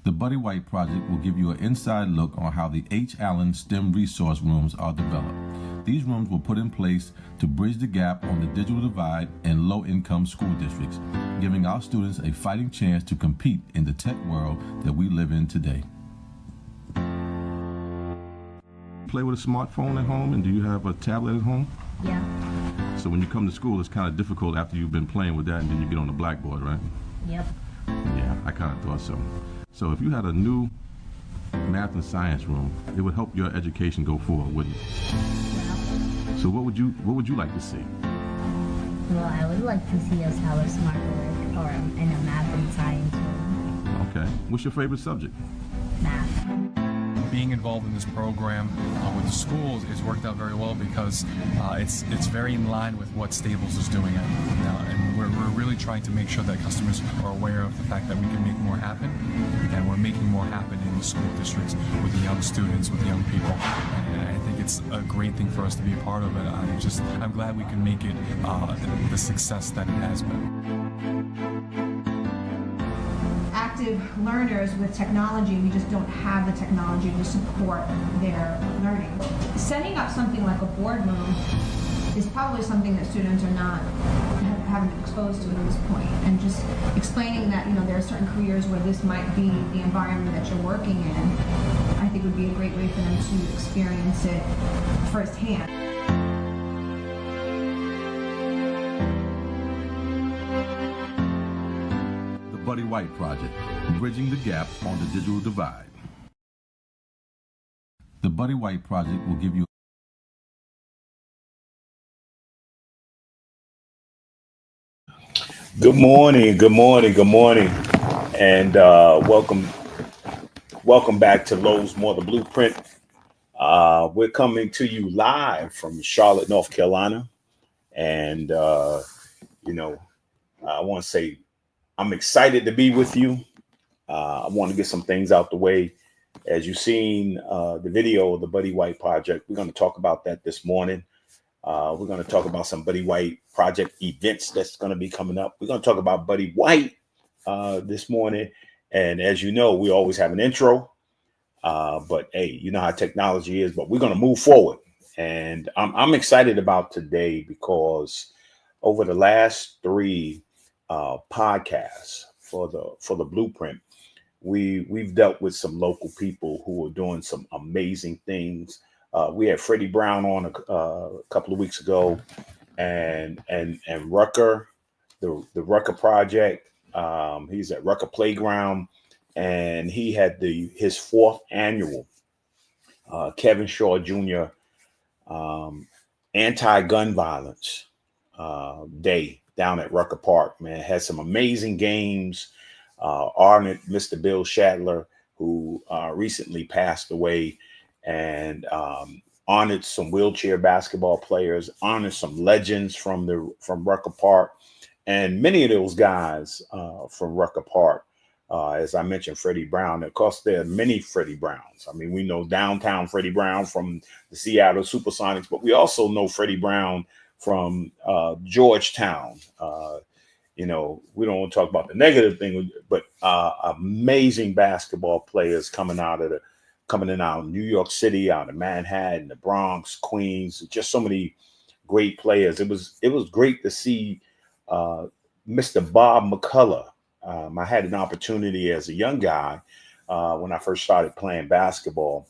The Buddy White Project will give you an inside look on how the H. Allen STEM resource rooms are developed. These rooms were put in place to bridge the gap on the digital divide in low-income school districts, giving our students a fighting chance to compete in the tech world that we live in today. Play with a smartphone at home, and do you have a tablet at home? Yeah. So when you come to school, it's kind of difficult after you've been playing with that and then you get on the blackboard, right? Yep. Yeah, I kind of thought so. So if you had a new math and science room, it would help your education go forward, wouldn't it? Yeah. So what would you like to see? Well, I would like to see us have a smart board or in a math and science room. Okay. What's your favorite subject? Math. Being involved in this program with the schools has worked out very well because it's very in line with what Stables is doing now, and we're really trying to make sure that customers are aware of the fact that we can make more happen, and we're making more happen in the school districts with the young students, with the young people, and I think it's a great thing for us to be a part of it. I'm glad we can make it the success that it has been. Active learners with technology, we just don't have the technology to support their learning. Setting up something like a boardroom is probably something that students are not haven't been exposed to at this point, and just explaining that there are certain careers where this might be the environment that you're working in, I think would be a great way for them to experience it firsthand. Buddy White Project, bridging the gap on the digital divide. The Buddy White Project will give you Good morning, and welcome back to Lowe's More the Blueprint. We're coming to you live from Charlotte, North Carolina, and I want to say I'm excited to be with you. I want to get some things out the way. As you've seen the video of the Buddy White Project, we're going to talk about that this morning. We're going to talk about some Buddy White Project events that's going to be coming up. We're going to talk about Buddy White this morning. And as you know, we always have an intro. But hey, you know how technology is, but we're going to move forward. And I'm excited about today because over the last three podcasts for the Blueprint, we've dealt with some local people who are doing some amazing things. We had Freddie Brown on a couple of weeks ago, and Rucker, the Rucker Project. He's at Rucker Playground, and he had his fourth annual Kevin Shaw Jr. Anti-gun violence day down at Rucker Park. Man, had some amazing games. Honored Mr. Bill Shadler, who recently passed away, and honored some wheelchair basketball players, honored some legends from Rucker Park, and many of those guys from Rucker Park. As I mentioned, Freddie Brown. Of course, there are many Freddie Browns. I mean, we know downtown Freddie Brown from the Seattle Supersonics, but we also know Freddie Brown from Georgetown. We don't want to talk about the negative thing, but amazing basketball players coming in out of New York City, out of Manhattan, the Bronx, Queens, just so many great players. It was great to see Mr. Bob McCullough. I had an opportunity as a young guy when I first started playing basketball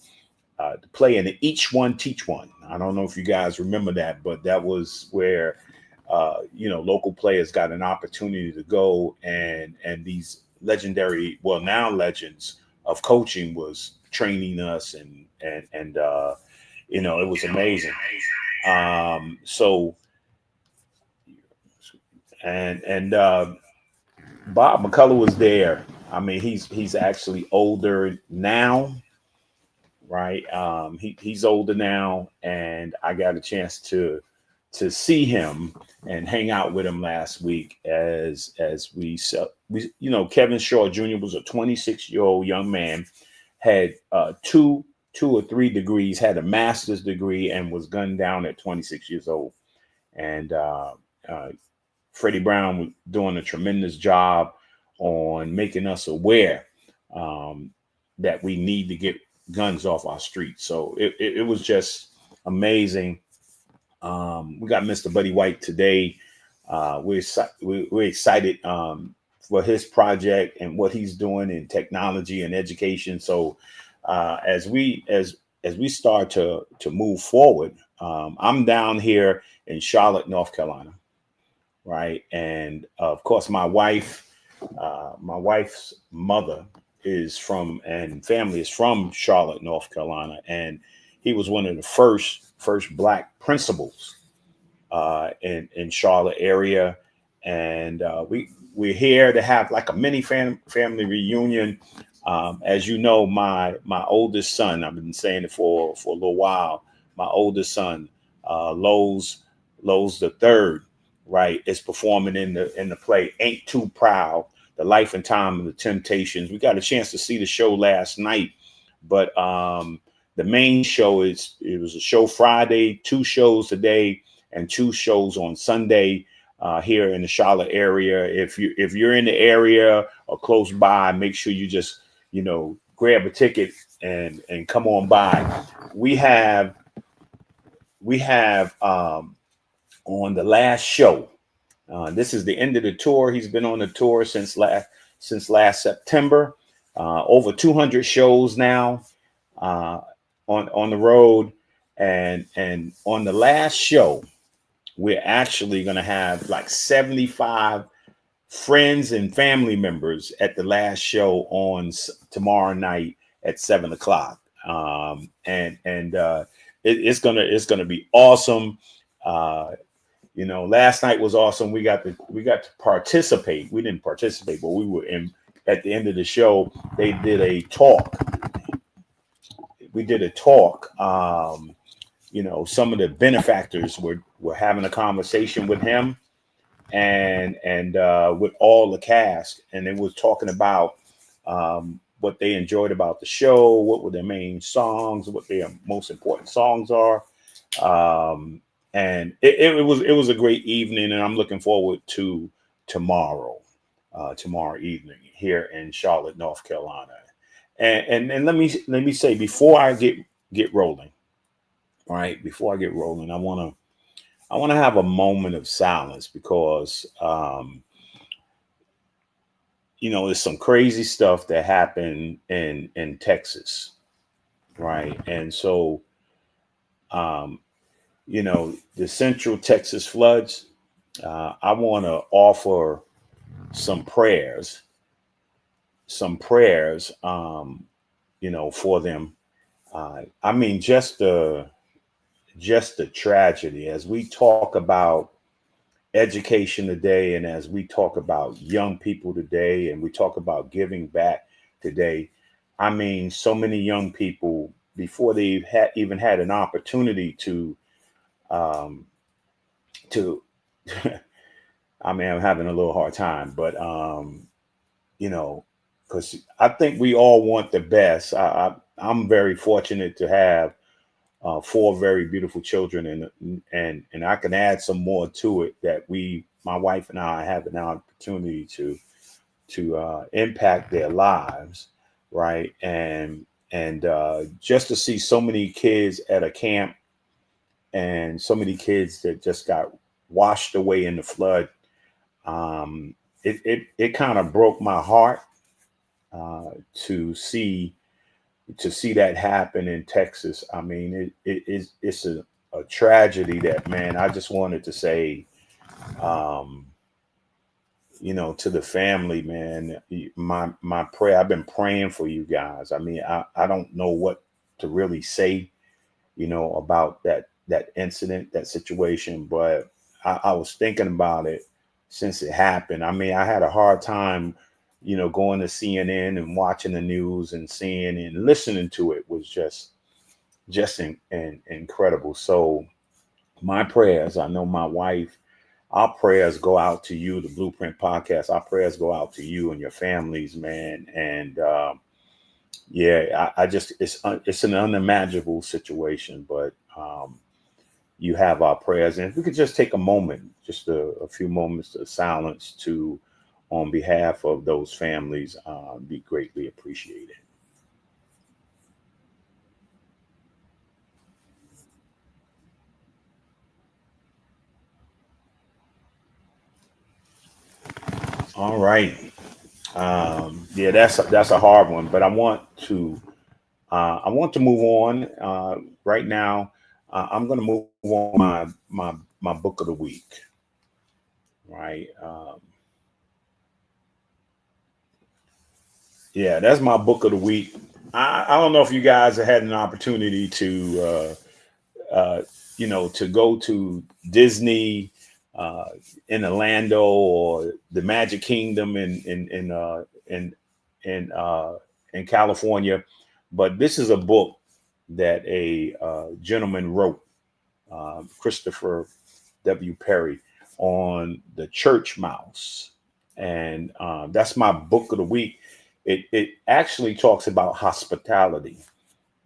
to play in the Each One Teach One. I don't know if you guys remember that, but that was where local players got an opportunity to go, and these legendary, well, now legends of coaching was training us, and it was amazing. Bob McCullough was there. I mean, he's actually older now, right? He's older now, and I got a chance to see him and hang out with him last week as we Kevin Shaw Jr. was a 26-year-old young man, had two or three degrees, had a master's degree, and was gunned down at 26 years old. And Freddie Brown was doing a tremendous job on making us aware that we need to get guns off our streets. So it was just amazing. We got Mr. Buddy White today. We're excited for his project and what he's doing in technology and education. So as we start to move forward, I'm down here in Charlotte, North Carolina, right? And of course, my wife's mother is from, and family is from Charlotte, North Carolina, and he was one of the first Black principals in Charlotte area, and we're here to have like a mini family reunion. As you know, my oldest son, I've been saying it for a little while. My oldest son, Lowe's the third, right, is performing in the play Ain't Too Proud: The Life and Time of the Temptations. We got a chance to see the show last night, but the main show it was a show Friday, 2 shows today, and 2 shows on Sunday here in the Charlotte area. If you're in the area or close by, make sure you just grab a ticket and come on by. We have on the last show. This is the end of the tour. He's been on the tour since last September. Over 200 shows now on the road, and on the last show, we're actually going to have like 75 friends and family members at the last show on tomorrow night at 7:00. It's gonna be awesome. Last night was awesome. We got to participate. We didn't participate, but we were in. At the end of the show, they did a talk. We did a talk. Some of the benefactors were having a conversation with him and with all the cast, and they was talking about what they enjoyed about the show, what were their main songs, what their most important songs are. And it was a great evening, and I'm looking forward to tomorrow evening here in Charlotte, North Carolina. And let me say, before I get rolling, all right, before I get rolling, I want to have a moment of silence because there's some crazy stuff that happened in Texas, right? And so the Central Texas floods, I want to offer some prayers, for them. I mean, just the tragedy as we talk about education today, and as we talk about young people today, and we talk about giving back today. I mean, so many young people, before they even had an opportunity to I mean, I'm having a little hard time, but because I think we all want the best. I'm very fortunate to have 4 very beautiful children, and I can add some more to it that my wife and I have an opportunity to impact their lives, right? And just to see so many kids at a camp, and so many kids that just got washed away in the flood, it kind of broke my heart to see that happen in Texas. I mean, it's a tragedy that, man, I just wanted to say, to the family, man, my prayer, I've been praying for you guys. I mean, I don't know what to really say, about that incident, that situation, but I was thinking about it since it happened. I mean, I had a hard time, going to CNN and watching the news and seeing and listening to it was just incredible. So my prayers, I know my wife, our prayers go out to you, the Blueprint Podcast. Our prayers go out to you and your families, man. And I just, it's an unimaginable situation, but you have our prayers. And if we could just take a moment, just a few moments of silence to, on behalf of those families, be greatly appreciated. All right. Yeah, that's a hard one, but I want to move on. Right now, I'm going to move on my book of the week. Right. Yeah, that's my book of the week. I don't know if you guys have had an opportunity to to go to Disney uh, in Orlando or the Magic Kingdom in California, but this is a book that a gentleman wrote, Christopher W. Perry, on the church mouse, and that's my book of the week. It actually talks about hospitality,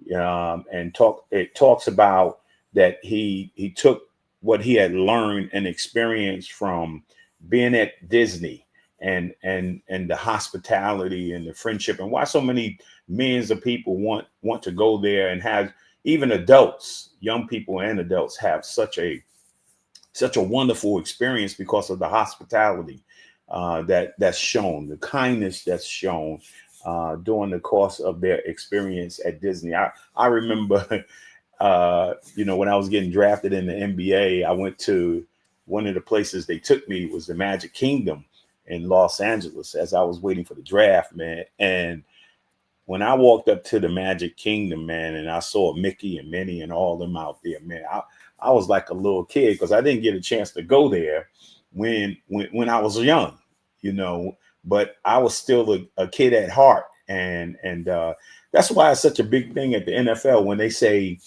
and it talks about that he took what he had learned and experienced from being at Disney, and the hospitality and the friendship, and why so many millions of people want to go there, and have, even adults, young people and adults, have such a wonderful experience because of the hospitality that's shown, the kindness that's shown during the course of their experience at Disney. I remember, when I was getting drafted in the NBA, I went to one of the places they took me was the Magic Kingdom in Los Angeles as I was waiting for the draft, man. And when I walked up to the Magic Kingdom, man, and I saw Mickey and Minnie and all them out there, man, I was like a little kid because I didn't get a chance to go there when I was young, but I was still a kid at heart. And that's why it's such a big thing at the NFL when they say,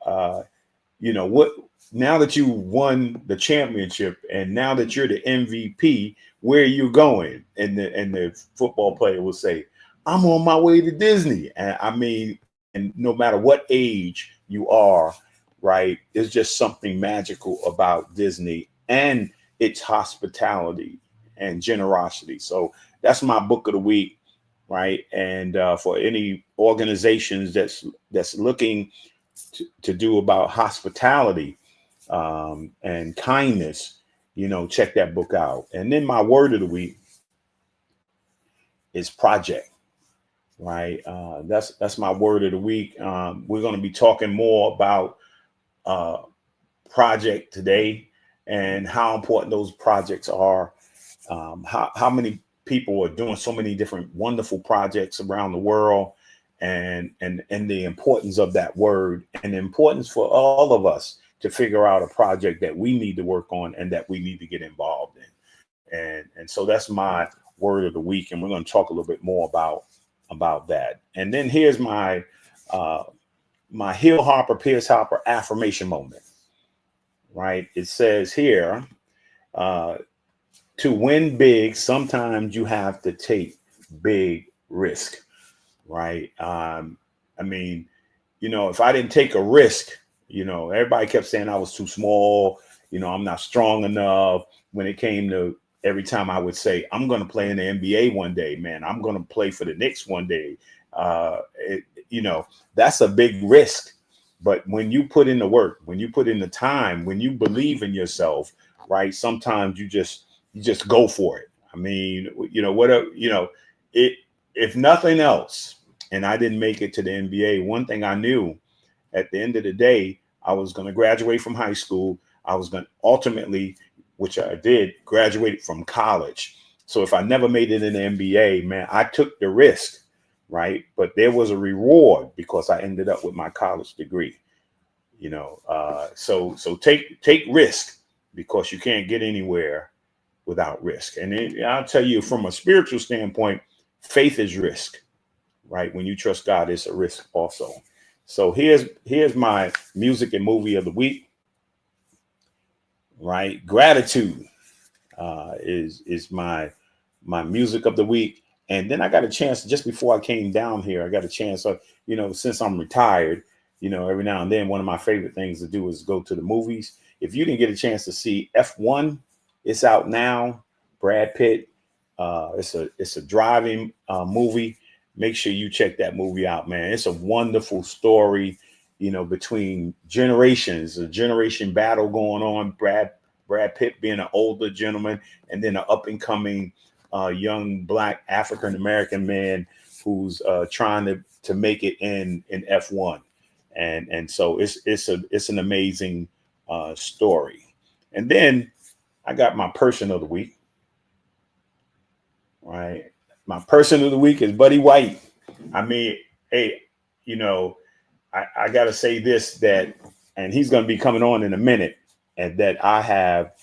what, now that you won the championship and now that you're the MVP, where are you going? And the football player will say, I'm on my way to Disney. And I mean, and no matter what age you are, right, there's just something magical about Disney and its hospitality and generosity. So that's my book of the week, right? And for any organizations that's looking to do about hospitality and kindness, check that book out. And then my word of the week is project. Right. That's my word of the week. We're going to be talking more about uh, project today and how important those projects are. How many people are doing so many different wonderful projects around the world, and the importance of that word, and the importance for all of us to figure out a project that we need to work on and that we need to get involved in. And so that's my word of the week, and we're going to talk a little bit more about that. And then here's my my Hill Harper Pierce Hopper affirmation moment. Right, it says here, to win big, sometimes you have to take big risk. Right. I mean, if I didn't take a risk, everybody kept saying I was too small. I'm not strong enough. When it came to, every time I would say, I'm going to play in the NBA one day, man, I'm going to play for the Knicks one day. That's a big risk. But when you put in the work, when you put in the time, when you believe in yourself, right, sometimes you just go for it. I mean, whatever, if nothing else, and I didn't make it to the NBA, one thing I knew at the end of the day, I was going to graduate from high school. I was going to ultimately, which I did, graduate from college. So if I never made it in the NBA, man, I took the risk, right? But there was a reward because I ended up with my college degree. So take risk, because you can't get anywhere without risk. And I'll tell you, from a spiritual standpoint, faith is risk, right? When you trust God, it's a risk also. So here's my music and movie of the week. Right, gratitude is my music of the week. And then I got a chance, just before I came down here, I got a chance, since I'm retired, you know, every now and then, one of my favorite things to do is go to the movies. If you didn't get a chance to see F1, it's out now. Brad Pitt. It's a driving movie. Make sure you check that movie out, man. It's a wonderful story, you know, between generations, a generation battle going on. Brad Pitt being an older gentleman, and then an up and coming young Black African American man who's trying to make it in F1, and so it's an amazing story. And then I got my person of the week. Right, my person of the week is Buddy White. I mean, hey, you know, I got to say this, that, and he's going to be coming on in a minute, and that I have,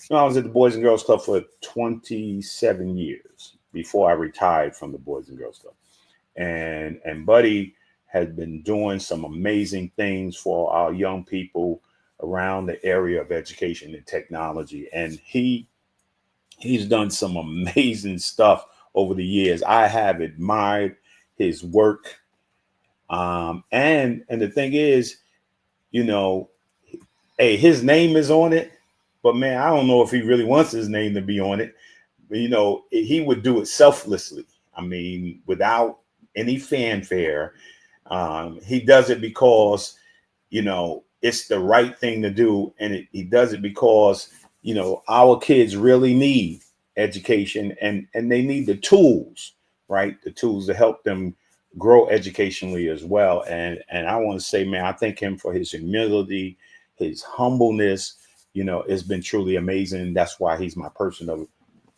you know, I was at the Boys and Girls Club for 27 years before I retired from the Boys and Girls Club. And Buddy has been doing some amazing things for our young people around the area of education and technology. And he's done some amazing stuff over the years. I have admired his work. And the thing is, you know, hey, his name is on it, but man, I don't know if he really wants his name to be on it. But, you know, he would do it selflessly. I mean, without any fanfare. He does it because, you know, it's the right thing to do. And he does it because, you know, our kids really need education, and they need the tools, right? The tools to help them grow educationally as well. And I want to say, man, I thank him for his humility, his humbleness. You know, it's been truly amazing. That's why he's my person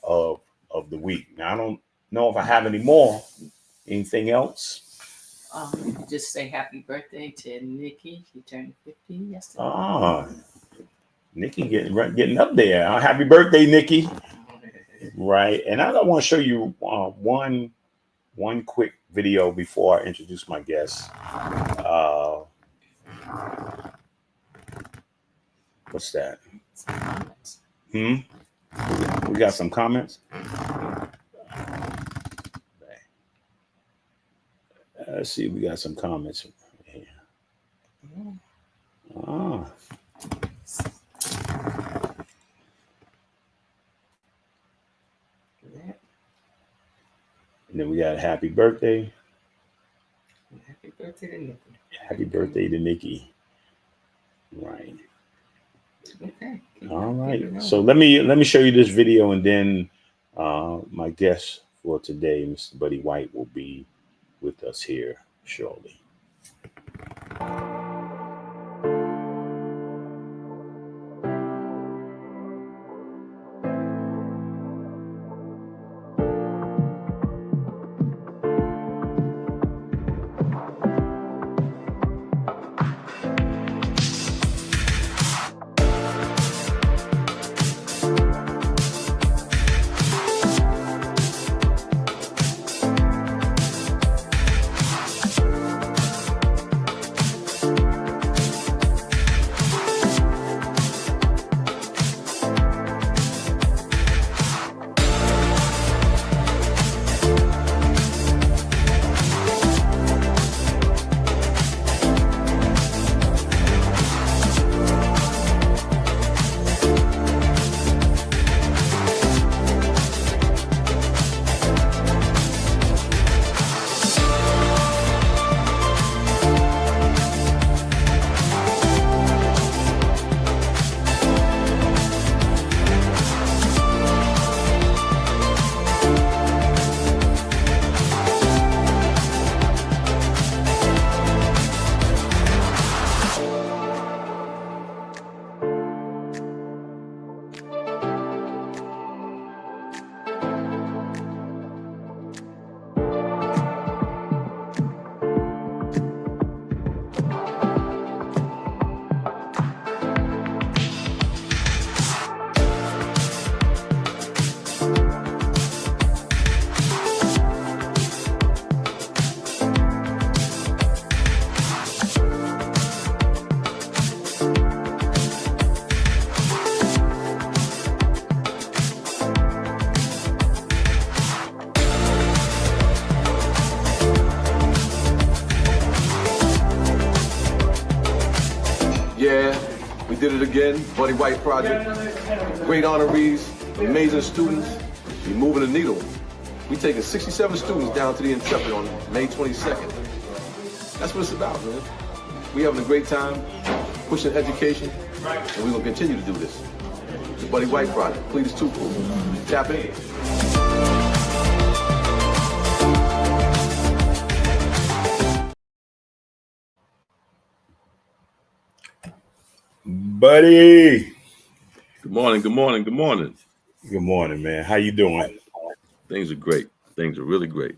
of the week. Now, I don't know if I have any more. Anything else? Just say happy birthday to Nikki. She turned 50 yesterday. Ah, Nikki getting up there. Happy birthday, Nikki. Right. And I want to show you one quick video before I introduce my guest. What's that? We got some comments. Let's see, we got some comments here. Ah. And then we got a happy birthday. Happy birthday to Nikki. Happy birthday to Nikki. Right. Okay. All right. So let me show you this video, and then my guest for today, Mr. Buddy White, will be with us here shortly. did it again, Buddy White Project. Great honorees, amazing students. We're moving the needle. We're taking 67 students down to the Intrepid on May 22nd. That's what it's about, man. We having a great time, pushing education, and we're gonna continue to do this. The Buddy White Project, please too cool. Tap in. Buddy. Good morning, good morning, good morning. Good morning, man. How you doing? Things are great. Things are really great.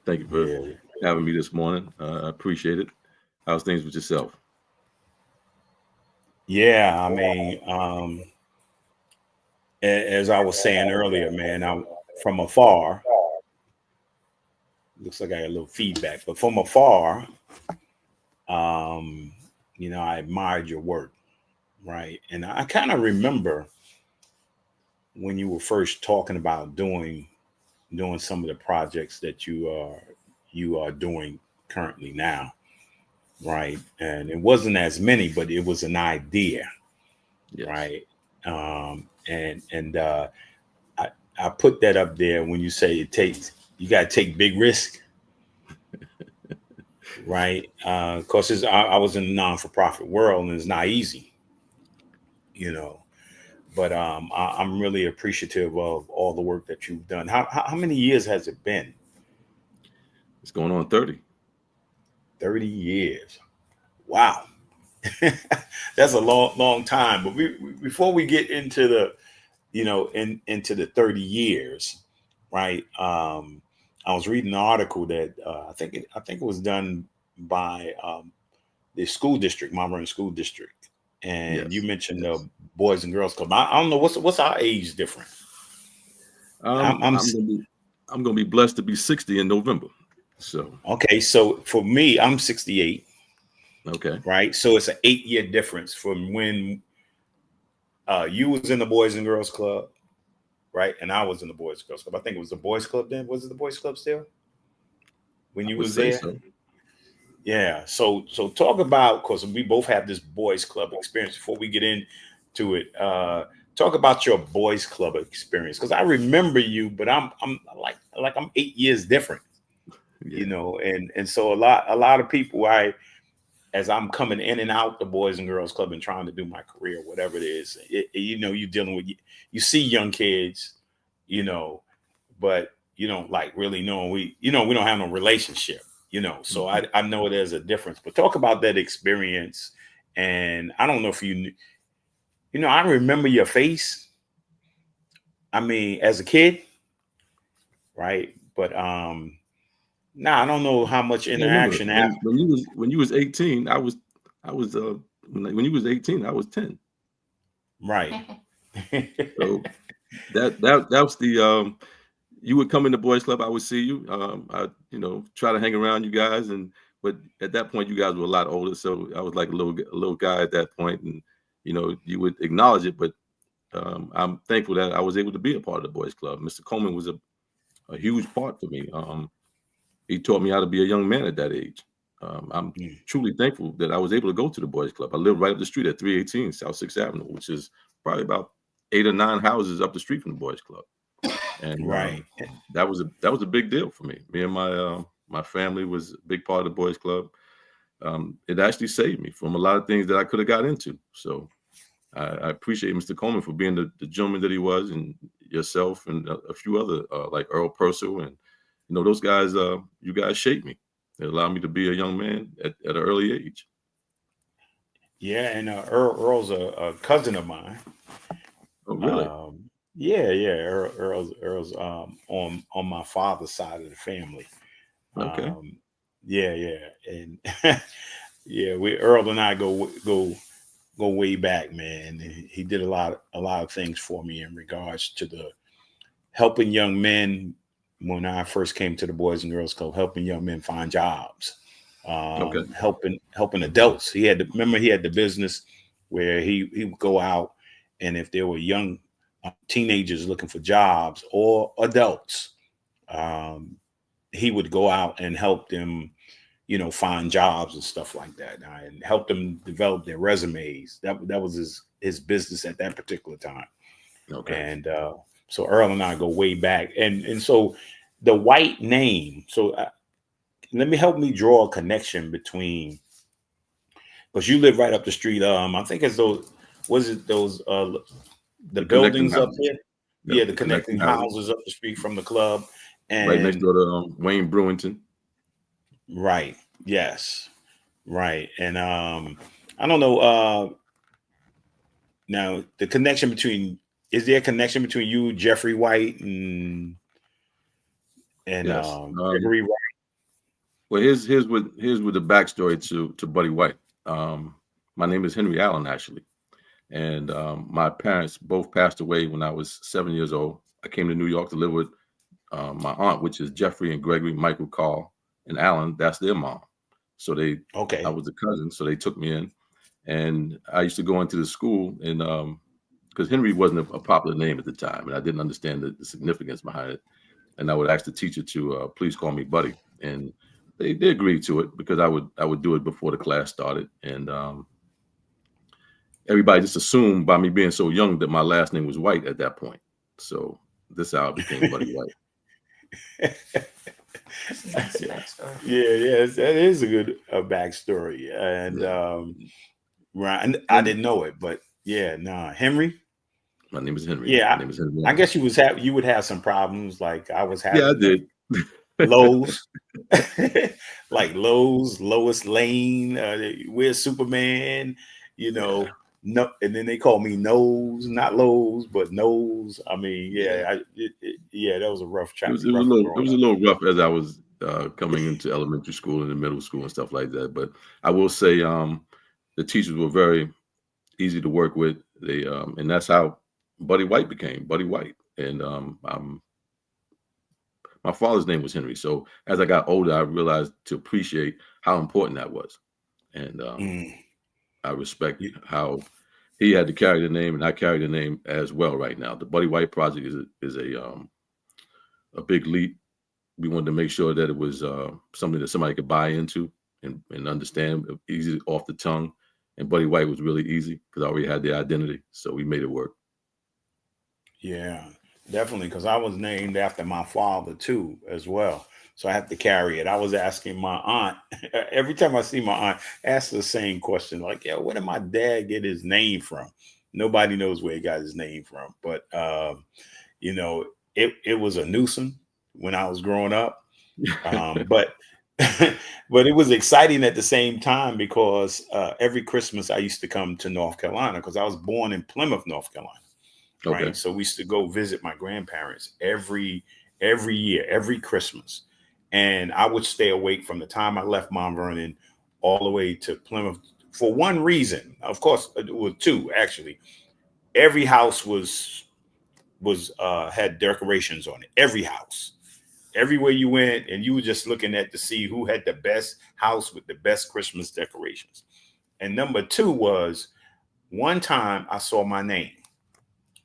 Thank you for having me this morning. I appreciate it. How's things with yourself? Yeah, I mean, as I was saying earlier, man, I'm from afar. Looks like I got a little feedback, but from afar, you know, I admired your work, right? And I kind of remember when you were first talking about doing some of the projects that you are doing currently now, right? And it wasn't as many, but it was an idea, Yes. right? And I put that up there when you say you got to take big risk, right? Because I was in the non-for-profit world and it's not easy, you know. But I'm really appreciative of all the work that you've done. How many years has it been? It's going on 30. 30 years. Wow. That's a long time. But before we get into the, you know, into the 30 years, right? I was reading an article that I think it was done by the school district, Mount Vernon School District, and you mentioned the Boys and Girls Club. I don't know what's our age difference. I'm gonna be blessed to be 60 in November. So okay, so for me, I'm 68. Okay. Right. So it's an 8-year difference from when you was in the Boys and Girls Club, right? And I was in the Boys and Girls Club. I think it was the Boys Club then. Was it the Boys Club still? When you was there? So. Yeah. So talk about, because we both have this Boys Club experience. Before we get into it, talk about your Boys Club experience. Because I remember you, but I'm like I'm 8 years different. Yeah. You know, and so a lot of people as I'm coming in and out the Boys and Girls Club and trying to do my career, whatever it is, you know, you're dealing with, you see young kids, you know, but you don't like really know, we don't have no relationship, you know, so I know there's a difference, but talk about that experience. And I don't know if you know, I remember your face. I mean, as a kid, right? But I don't know how much interaction happened. When you was 18, I was when you was 18, I was 10. Right. So that was the you would come in the Boys Club, I would see you. I try to hang around you guys, but at that point you guys were a lot older, so I was like a little guy at that point, and you would acknowledge it, but I'm thankful that I was able to be a part of the Boys Club. Mr. Coleman was a huge part for me. He taught me how to be a young man at that age. I'm truly thankful that I was able to go to the Boys Club. I live right up the street at 318 South 6th Avenue, which is probably about 8 or 9 houses up the street from the Boys Club. And that was a big deal for me. Me and my family was a big part of the Boys Club. It actually saved me from a lot of things that I could have got into. So I appreciate Mr. Coleman for being the gentleman that he was, and yourself and a few other like Earl Purcell, and those guys. You guys shaped me. It allowed me to be a young man at an early age. Yeah, and Earl's a cousin of mine. Oh, really? Yeah. Earl's on my father's side of the family. Okay. Yeah, and yeah, Earl and I go way back, man. He did a lot of things for me in regards to the helping young men. When I first came to the Boys and Girls Club, helping young men find jobs, helping adults. He had the business where he would go out, and if there were young teenagers looking for jobs or adults, he would go out and help them, find jobs and stuff like that, and help them develop their resumes. That was his business at that particular time. Okay. And so Earl and I go way back, and so the White name. So let me help me draw a connection between, because you live right up the street. I think it's those. Was it those the connecting buildings up houses. there? Yep, Yeah, the connecting houses up the street from the club, right next and door to Wayne Brewington. right, yes, right, and I don't know. Now the connection between, is there a connection between you, Jeffrey White, and Yes. Gregory White? Well, here's with the backstory to Buddy White. My name is Henry Allen, actually, and my parents both passed away when I was 7 years old. I came to New York to live with my aunt, which is Jeffrey and Gregory, Michael, Carl, and Allen. That's their mom. So I was a cousin, so they took me in, and I used to go into the school, and because Henry wasn't a popular name at the time, and I didn't understand the significance behind it, and I would ask the teacher to please call me Buddy, and they agreed to it because I would do it before the class started, and everybody just assumed by me being so young that my last name was White at that point. So this is how I became Buddy White. Yeah, that is a good backstory, and right, and I didn't know it, but yeah, Henry. My name is Henry. Yeah, My name is Henry. I guess you would have some problems like I was having. Yeah, I did. Lowe's, like Lois Lane, where's Superman? No, and then they call me Nose, not Lowe's, but Nose. I mean, that was a rough It was a rough little rough as I was coming into elementary school and the middle school and stuff like that. But I will say the teachers were very easy to work with. They and that's how Buddy White became Buddy White. And my father's name was Henry. So as I got older, I realized to appreciate how important that was. And I respect how he had to carry the name, and I carry the name as well right now. The Buddy White Project is a big leap. We wanted to make sure that it was something that somebody could buy into and understand, easy off the tongue. And Buddy White was really easy because I already had the identity. So we made it work. Yeah, definitely, because I was named after my father too, as well. So I have to carry it. I was asking my aunt every time I see my aunt, ask the same question, like, "Yeah, where did my dad get his name from?" Nobody knows where he got his name from, but it was a nuisance when I was growing up, but but it was exciting at the same time because every Christmas I used to come to North Carolina because I was born in Plymouth, North Carolina. Okay. Right. So we used to go visit my grandparents every year, every Christmas. And I would stay awake from the time I left Mount Vernon all the way to Plymouth for one reason. Of course, it was two, actually. Every house was had decorations on it. Every house. Everywhere you went, and you were just looking at to see who had the best house with the best Christmas decorations. And number two was one time I saw my name.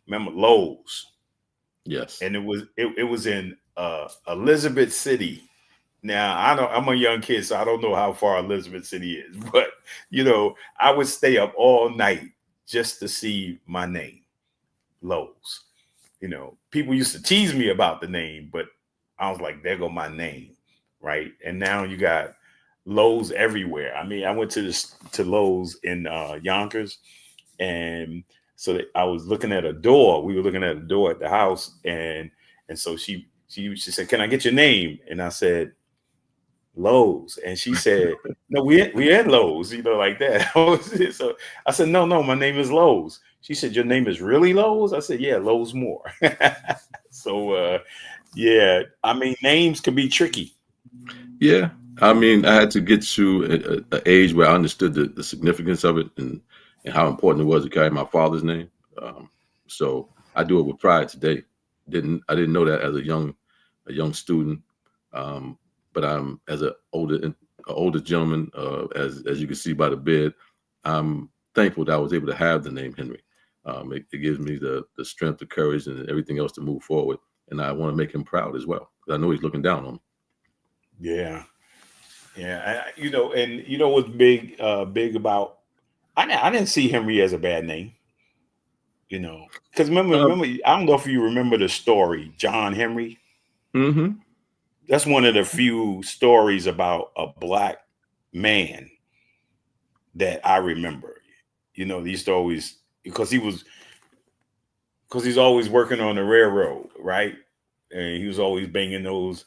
Remember Lowe's? Yes. And it was in Elizabeth City. Now I'm a young kid, so I don't know how far Elizabeth City is, but I would stay up all night just to see my name, Lowe's. People used to tease me about the name, but I was like, there go my name, right? And now you got Lowe's everywhere. I mean, I went to Lowe's in Yonkers, and so I was looking at a door. We were looking at a door at the house, and so she said, "Can I get your name?" And I said, "Lowe's." And she said, "No, we in Lowe's," like that. So I said, "No, my name is Lowe's." She said, "Your name is really Lowe's?" I said, "Yeah, Lowe's more." So yeah, I mean, names can be tricky. Yeah, I mean, I had to get to an age where I understood the significance of it and how important it was to carry my father's name. So I do it with pride today. I didn't know that as a young student, but I'm as an older gentleman, as you can see by the beard, I'm thankful that I was able to have the name Henry. It gives me the strength, the courage, and everything else to move forward. And I want to make him proud as well. I know he's looking down on me. Yeah. Yeah, and what's big about I didn't see Henry as a bad name, because remember, I don't know if you remember the story, John Henry. Mm-hmm. That's one of the few stories about a black man that I remember. He used to always because he's always working on the railroad, right? And he was always banging those.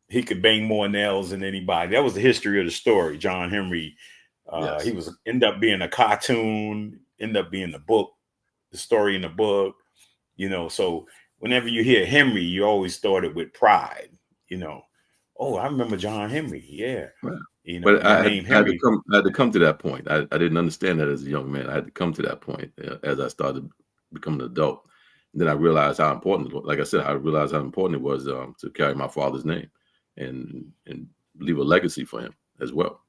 He could bang more nails than anybody. That was the history of the story. John Henry. He Yes. was end up being a cartoon, end up being the book, the story in the book. So whenever you hear Henry, you always start it with pride. Oh, I remember John Henry. Yeah, Right. But and the name Henry. I had to come to that point. I didn't understand that as a young man. I had to come to that point as I started becoming an adult. And then I realized how important, like I said, I realized how important it was to carry my father's name and leave a legacy for him as well.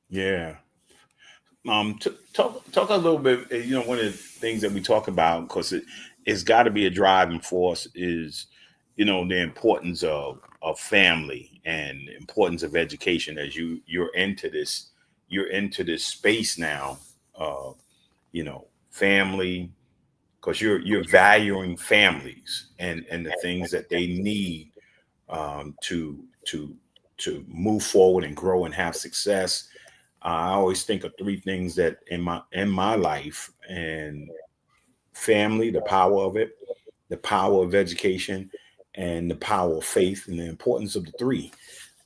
Yeah. Talk a little bit. One of the things that we talk about, because it's got to be a driving force, is the importance of family and the importance of education. As you're into this space now, family, because you're valuing families and the things that they need to move forward and grow and have success. I always think of three things that in my life: and family, the power of it, the power of education, and the power of faith, and the importance of the three,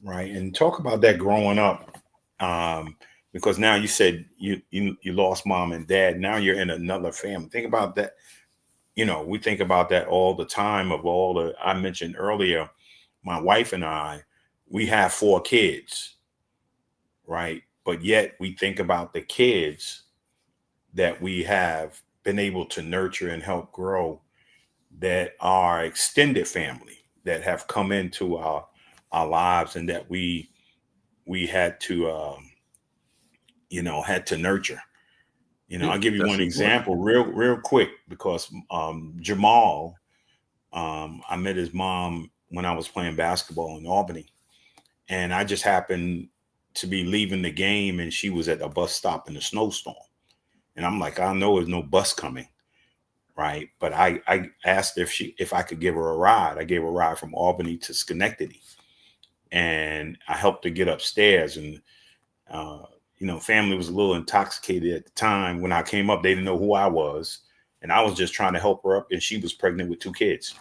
right? And talk about that growing up, because now you said you lost mom and dad. Now you're in another family. Think about that. We think about that all the time. Of all the I mentioned earlier, my wife and I, we have 4 kids, right? But yet we think about the kids that we have been able to nurture and help grow, that are extended family, that have come into our lives, and that we had to had to nurture. Yeah, I'll give you that's one important. example real quick, because Jamal, I met his mom when I was playing basketball in Albany, and I just happened to be leaving the game, and she was at a bus stop in a snowstorm. And I'm like, I know there's no bus coming, right? But I asked if I could give her a ride. I gave her a ride from Albany to Schenectady, and I helped her get upstairs. And family was a little intoxicated at the time. When I came up, they didn't know who I was, and I was just trying to help her up. And she was pregnant with 2 kids,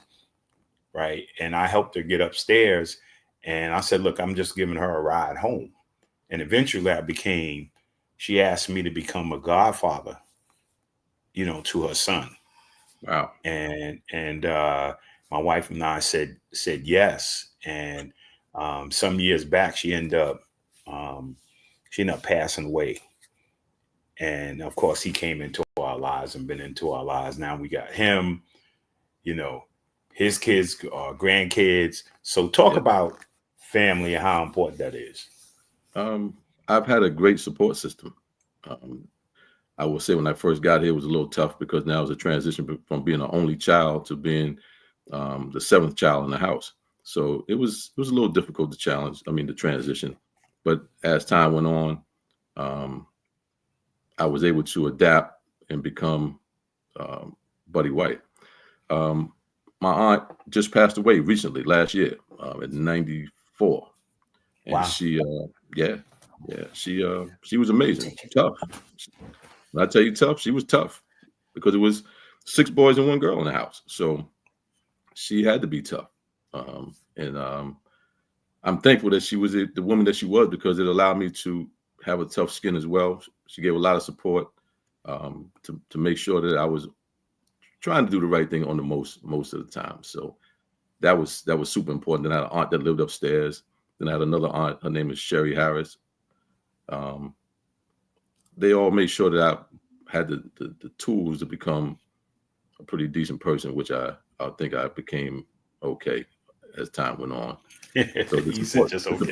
right? And I helped her get upstairs, and I said, look, I'm just giving her a ride home. And eventually she asked me to become a godfather, to her son. Wow. And my wife and I said yes. And some years back, she ended up passing away. And of course, he came into our lives and been into our lives. Now we got him, his kids, grandkids. So talk Yeah. about family and how important that is. I've had a great support system. Um, I will say when I first got here, it was a little tough because now it's a transition from being an only child to being the 7th child in the house. So it was a little difficult to challenge. I mean, the transition. But as time went on, I was able to adapt and become Buddy White. My aunt just passed away recently, last year, at 94, and Wow. she, she was amazing, tough. When I tell you tough, she was tough because it was 6 boys and 1 girl in the house, so she had to be tough. And I'm thankful that she was the woman that she was, because it allowed me to have a tough skin as well. She gave a lot of support to make sure that I was trying to do the right thing on the most of the time. So that was super important. Then I had an aunt that lived upstairs. Then I had another aunt. Her name is Sherry Harris. They all made sure that I had the tools to become a pretty decent person, which I think I became okay as time went on. So You said just the okay.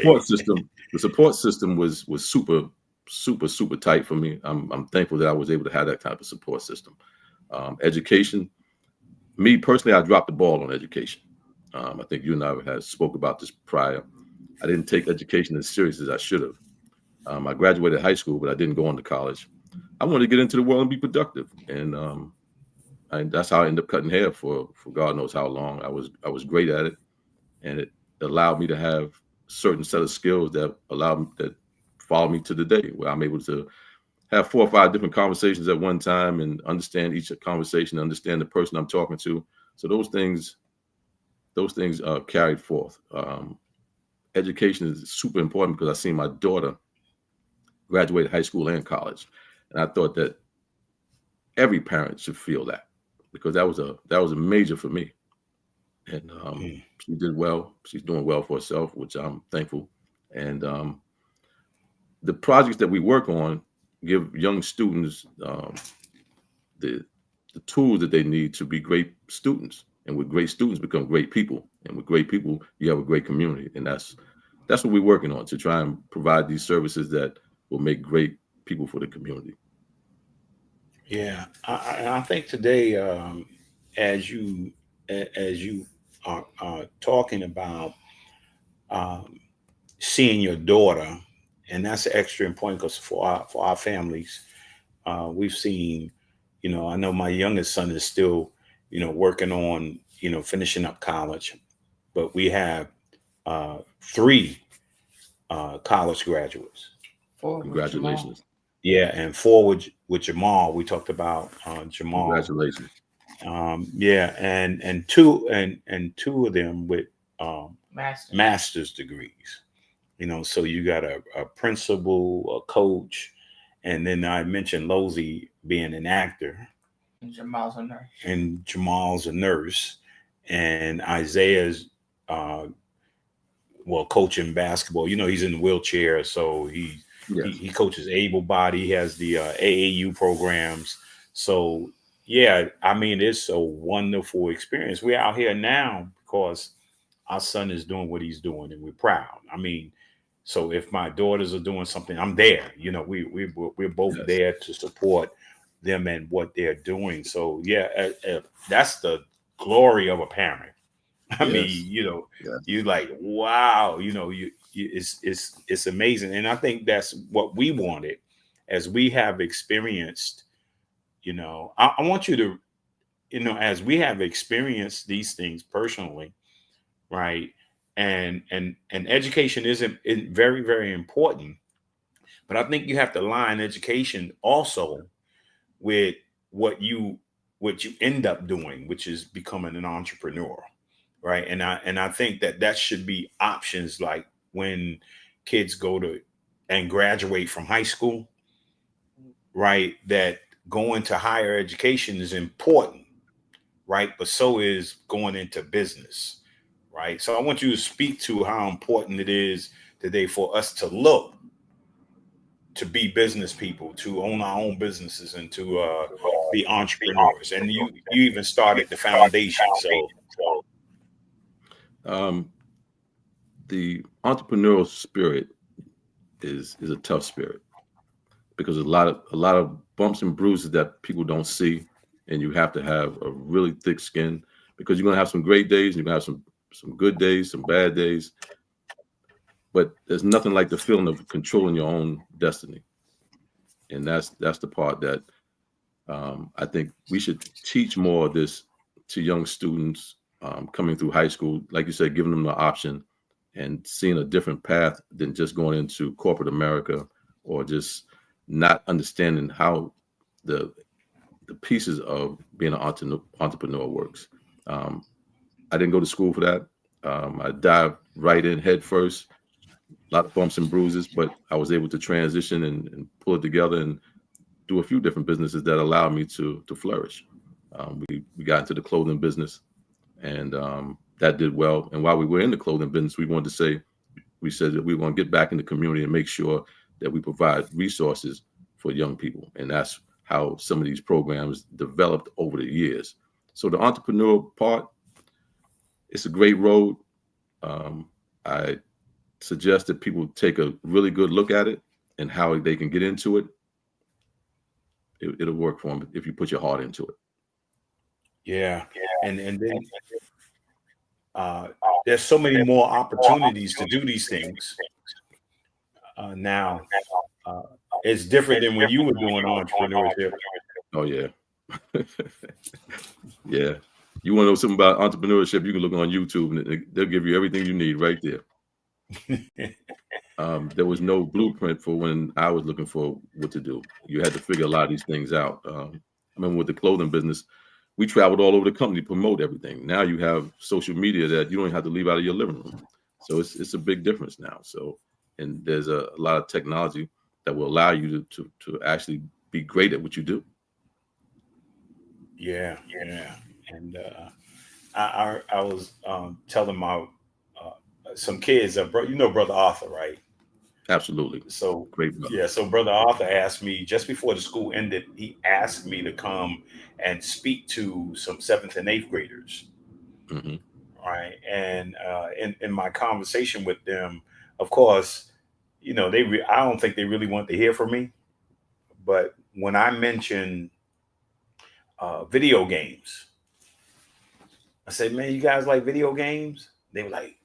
support system was super tight for me. I'm thankful that I was able to have that type of support system. Education, me personally, I dropped the ball on education. I think you and I had spoke about this prior. I didn't take education as serious as I should have. I graduated high school, but I didn't go on to college. I wanted to get into the world and be productive, and that's how I ended up cutting hair for God knows how long. I was great at it, and it allowed me to have a certain set of skills that follow me to the day, where I'm able to have 4 or 5 different conversations at one time and understand each conversation, understand the person I'm talking to. So those things carried forth. Education is super important because I seen my daughter graduate high school and college, and I thought that every parent should feel that, because that was a major for me. And she did well. She's doing well for herself, which I'm thankful. And the projects that we work on give young students the tools that they need to be great students. And with great students become great people. And with great people, you have a great community. And that's what we're working on, to try and provide these services that will make great people for the community. Yeah, I think today, as you are talking about um, seeing your daughter, and that's extra important because for our families, we've seen, I know my youngest son is still, working on, finishing up college, but we have 3 college graduates. Forward with Jamal. Congratulations. Yeah, and forward with Jamal, we talked about Jamal. Congratulations. Yeah, and two of them with Master. master's degrees. So you got a principal, a coach, and then I mentioned Losey being an actor, And Jamal's a nurse. and Jamal's a nurse, and Isaiah's coaching basketball. He's in the wheelchair, so Yes. he coaches able body. He has the AAU programs. So yeah, I mean, it's a wonderful experience. We're out here now because our son is doing what he's doing, and we're proud. I mean, so if my daughters are doing something, I'm there. We're both Yes. there to support them and what they're doing. So yeah, that's the glory of a parent. I Yes. mean, Yes. you like, wow, it's amazing. And I think that's what we wanted as we have experienced, I want you to, as we have experienced these things personally, right? And education isn't very, very important. But I think you have to align education also with what you end up doing, which is becoming an entrepreneur, right? And I think that should be options, like when kids go to and graduate from high school, right? That going to higher education is important, right? But so is going into business, right? So I want you to speak to how important it is today for us to look to be business people, to own our own businesses, and to be entrepreneurs. And you even started the foundation. So The entrepreneurial spirit is a tough spirit, because a lot of bumps and bruises that people don't see, and you have to have a really thick skin, because you're gonna have some great days, and you're gonna have some good days, some bad days, but there's nothing like the feeling of controlling your own destiny, and that's the part that I think we should teach more of this to young students coming through high school. Like you said, giving them the option and seeing a different path than just going into corporate America, or just not understanding how the pieces of being an entrepreneur works. I didn't go to school for that. I dived right in head first. A lot of bumps and bruises, but I was able to transition and pull it together and do a few different businesses that allowed me to flourish. We got into the clothing business, and that did well. And while we were in the clothing business, we said that we want to get back in the community and make sure that we provide resources for young people. And that's how some of these programs developed over the years. So the entrepreneur part, it's a great road. I suggest that people take a really good look at it and how they can get into it. It'll work for them if you put your heart into it. yeah, and then there's so many more opportunities to do these things now. It's different than when you were doing entrepreneurship. Oh yeah. Yeah. You want to know something about entrepreneurship, you can look on YouTube and they'll give you everything you need right there. There was no blueprint for when I was looking for what to do. You had to figure a lot of these things out. I remember with the clothing business, we traveled all over the company to promote everything. Now you have social media that you don't have to leave out of your living room. So it's a big difference now. So, and there's a lot of technology that will allow you to actually be great at what you do. Yeah. And I was telling my some kids, you know, Brother Arthur, right? Absolutely. So Great brother. yeah, so Brother Arthur asked me just before the school ended. He asked me to come and speak to some 7th and 8th graders, Mm-hmm. right? And in my conversation with them, of course, you know, I don't think they really want to hear from me. But when I mentioned video games, I said, "Man, you guys like video games?" They were like,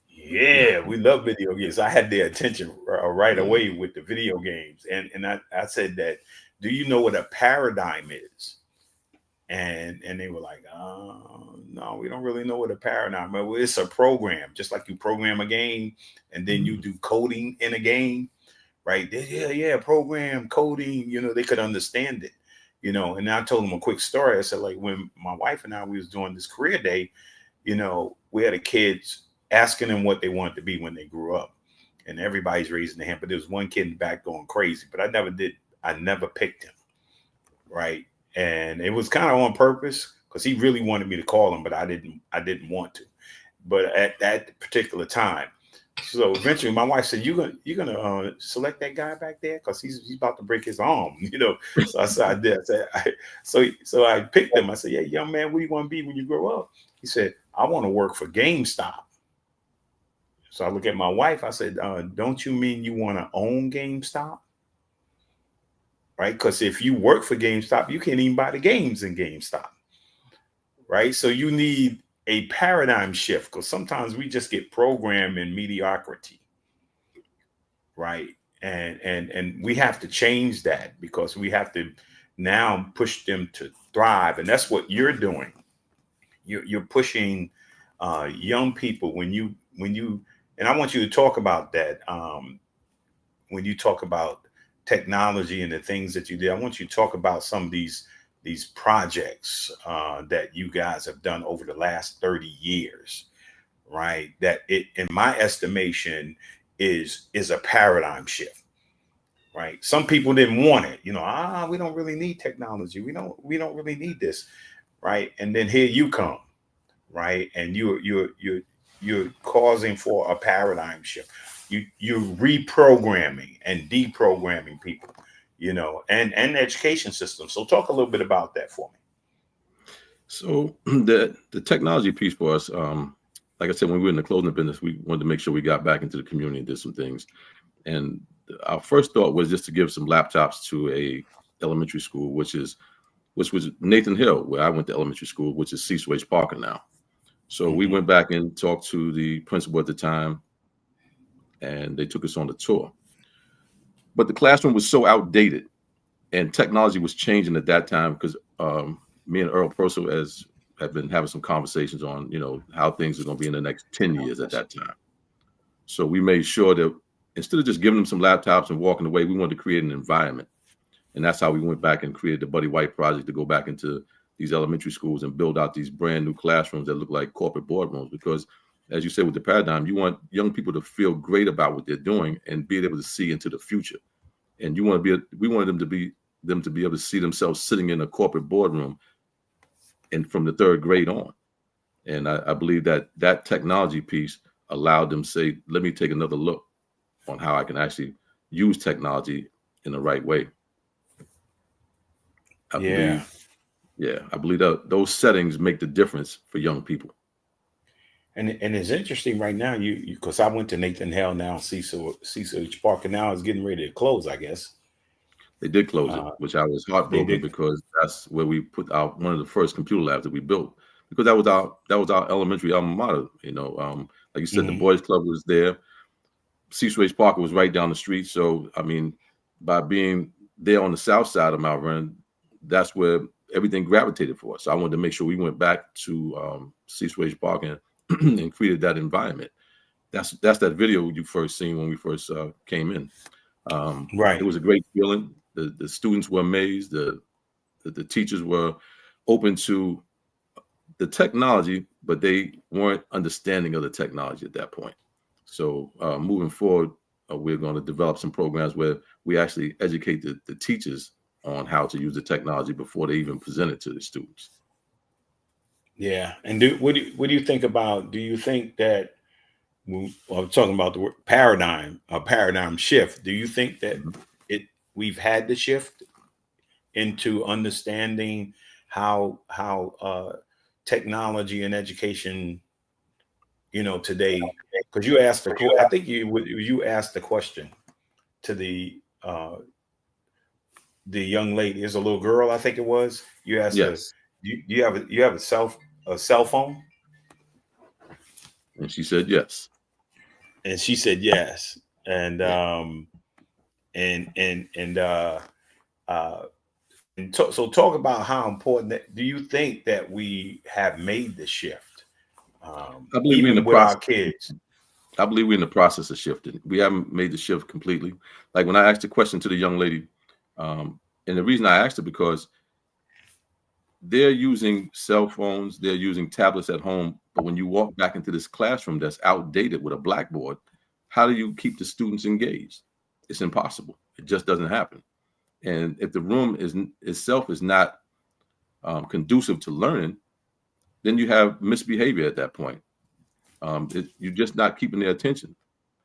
"Yeah, we love video games." I had their attention right away with the video games, and I said that, "Do you know what a paradigm is?" And they were like, "No, we don't really know what a paradigm is." Well, it's a program, just like you program a game, and then you do coding in a game, right? Yeah, program coding. You know, they could understand it. You know, and I told them a quick story. I said, like, when my wife and I, we was doing this career day, you know, we had the kids asking them what they wanted to be when they grew up, and everybody's raising their hand. But there was one kid in the back going crazy, but I never picked him, right? And it was kind of on purpose because he really wanted me to call him, but I didn't want to. But at that particular time, so eventually my wife said, you're gonna select that guy back there because he's about to break his arm, you know. So I said, I did. So I picked him. I said, "Yeah, young man, what do you want to be when you grow up?" He said, "I want to work for GameStop." So I look at my wife. I said, "Don't you mean you want to own GameStop?" Right? Because if you work for GameStop, you can't even buy the games in GameStop. Right? So you need a paradigm shift because sometimes we just get programmed in mediocrity. Right? And we have to change that because we have to now push them to thrive. And that's what you're doing. You're pushing young people when you and I want you to talk about that when you talk about technology and the things that you did. I want you to talk about some of these projects that you guys have done over the last 30 years, right? That it, in my estimation, is a paradigm shift, right? Some people didn't want it, you know. We don't really need technology. We don't really need this, right? And then here you come, right? And you're causing for a paradigm shift. You're reprogramming and deprogramming people, you know, and the education system. So talk a little bit about that for me. So the technology piece for us, like I said, when we were in the clothing business, we wanted to make sure we got back into the community and did some things. And our first thought was just to give some laptops to a elementary school, which was Nathan Hill, where I went to elementary school, which is Cecil H. Parker now. So we went back and talked to the principal at the time, and they took us on the tour. But the classroom was so outdated, and technology was changing at that time because me and Earl Purcell have been having some conversations on, you know, how things are going to be in the next 10 years at that time. So we made sure that instead of just giving them some laptops and walking away, we wanted to create an environment. And that's how we went back and created the Buddy White Project to go back into these elementary schools and build out these brand new classrooms that look like corporate boardrooms. Because, as you said, with the paradigm, you want young people to feel great about what they're doing and be able to see into the future. And we wanted them to be able to see themselves sitting in a corporate boardroom and from the 3rd grade on. And I believe that technology piece allowed them to say, let me take another look on how I can actually use technology in the right way. I believe that those settings make the difference for young people. And it's interesting right now, you because I went to Nathan Hale now, Cecil H. Parker now is getting ready to close, I guess. They did close it, which I was heartbroken because that's where we put out one of the first computer labs that we built. because that was our elementary alma mater. Like you said, the Mhm. boys club was there. Seasways Park was right down the street. So I mean, by being there on the south side of Mount Vernon, that's where everything gravitated for us. So I wanted to make sure we went back to Seasways Park and and created that environment. That's that video you first seen when we first came in. It Right. was a great feeling. The students were amazed. The teachers were open to the technology, but they weren't understanding of the technology at that point. So moving forward, we're going to develop some programs where we actually educate the teachers on how to use the technology before they even present it to the students. Yeah. And what do you think about? Do you think that I'm talking about the word a paradigm shift? Do you think that Mhm. we've had the shift into understanding how technology and education, today? Because you asked I think you asked the question to the young lady, is a little girl, I think it was. You asked her, Yes. you have a cell phone? And she said yes. And she said yes. And Yeah. and and and uh uh so talk about how important do you think that we have made the shift, I believe we're in the even with our process. kids? I believe we're in the process of shifting. We haven't made the shift completely. Like when I asked the question to the young lady, and the reason I asked her because they're using cell phones, they're using tablets at home, but when you walk back into this classroom that's outdated with a blackboard, how do you keep the students engaged? It's impossible. It just doesn't happen. And if the room itself is not conducive to learning, then you have misbehavior at that point. You're just not keeping their attention.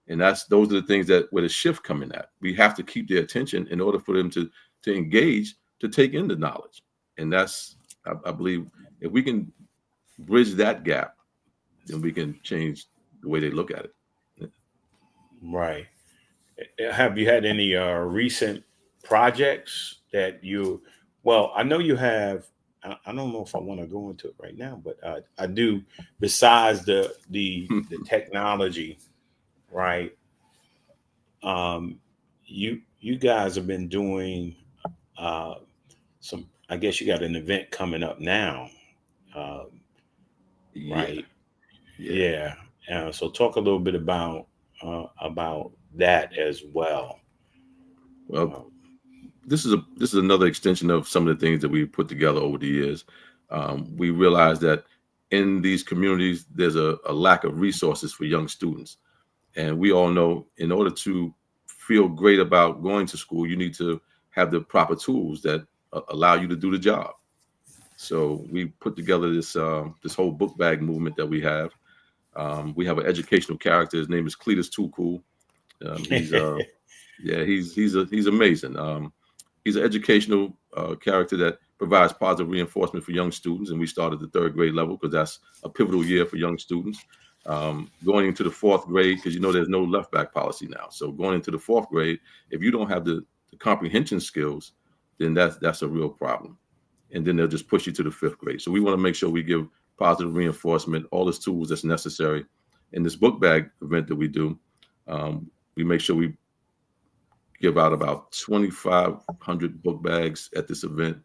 And those are the things that where the shift coming at. We have to keep their attention in order for them to engage, to take in the knowledge. And that's I believe if we can bridge that gap, then we can change the way they look at it. Right. Have you had any recent projects that well, I know you have. I don't know if I want to go into it right now, but I do. Besides the technology, right? Um, you guys have been doing uh, some. I guess you got an event coming up now, um, Yeah, right? yeah. Yeah. So talk a little bit about that as well. Well, Um, this is another extension of some of the things that we put together over the years. We realize that in these communities, there's a lack of resources for young students. And we all know in order to feel great about going to school, you need to have the proper tools that allow you to do the job. So we put together this whole book bag movement that we have. We have an educational character. His name is Cletus Too Cool. He's yeah, he's amazing. He's an educational character that provides positive reinforcement for young students, and we started the third grade level because that's a pivotal year for young students. Going into the fourth grade, because there's no left back policy now. So going into the fourth grade, if you don't have the comprehension skills, then that's a real problem. And then they'll just push you to the fifth grade. So we want to make sure we give positive reinforcement, all the tools that's necessary. In this book bag event that we do, we make sure we give out about 2,500 book bags at this event.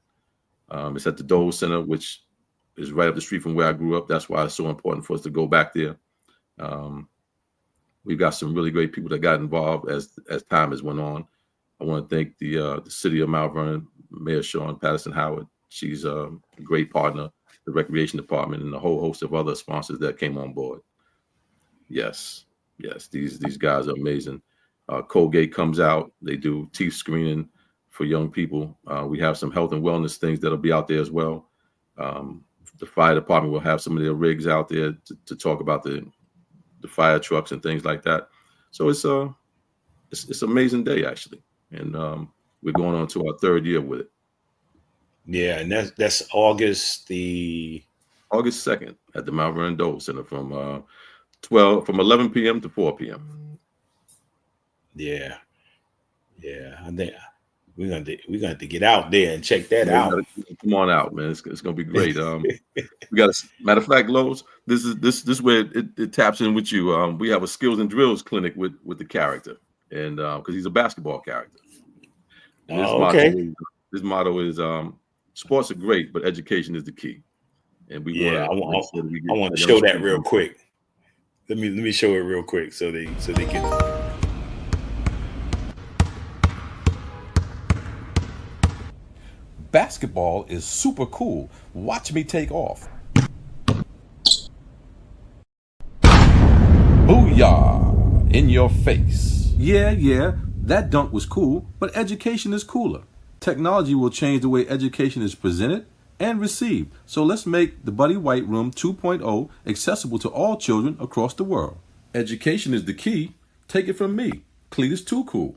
It's at the Dole Center, which is right up the street from where I grew up. That's why it's so important for us to go back there. Um, we've got some really great people that got involved as time has went on. I want to thank the city of Mount Vernon, Mayor Sean Patterson Howard. She's a great partner, the Recreation Department, and a whole host of other sponsors that came on board. Yes, yes, these guys are amazing. Colgate comes out; they do teeth screening for young people. We have some health and wellness things that'll be out there as well. Um, the fire department will have some of their rigs out there to talk about the fire trucks and things like that. So it's an amazing day actually, and we're going on to our third year with it. Yeah, and that's August the August 2nd at the Mount Vernon Dole Center from 11 p.m. to 4 p.m. yeah, yeah. I think we're gonna have to get out there and check that Yeah, out. come on out, man. It's gonna be great. We got a matter of fact, Lowe's. This is where it taps in with you. We have a skills and drills clinic with the character, and because he's a basketball character. And Okay. His motto is sports are great, but education is the key. And we Yeah, want I to want to show that real quick. Let me show it real quick so they can. Basketball is super cool. Watch me take off. Booyah! In your face. Yeah, that dunk was cool, but education is cooler. Technology will change the way education is presented and received. So let's make the Buddy White Room 2.0 accessible to all children across the world. Education is the key. Take it from me. Cletus Too Cool.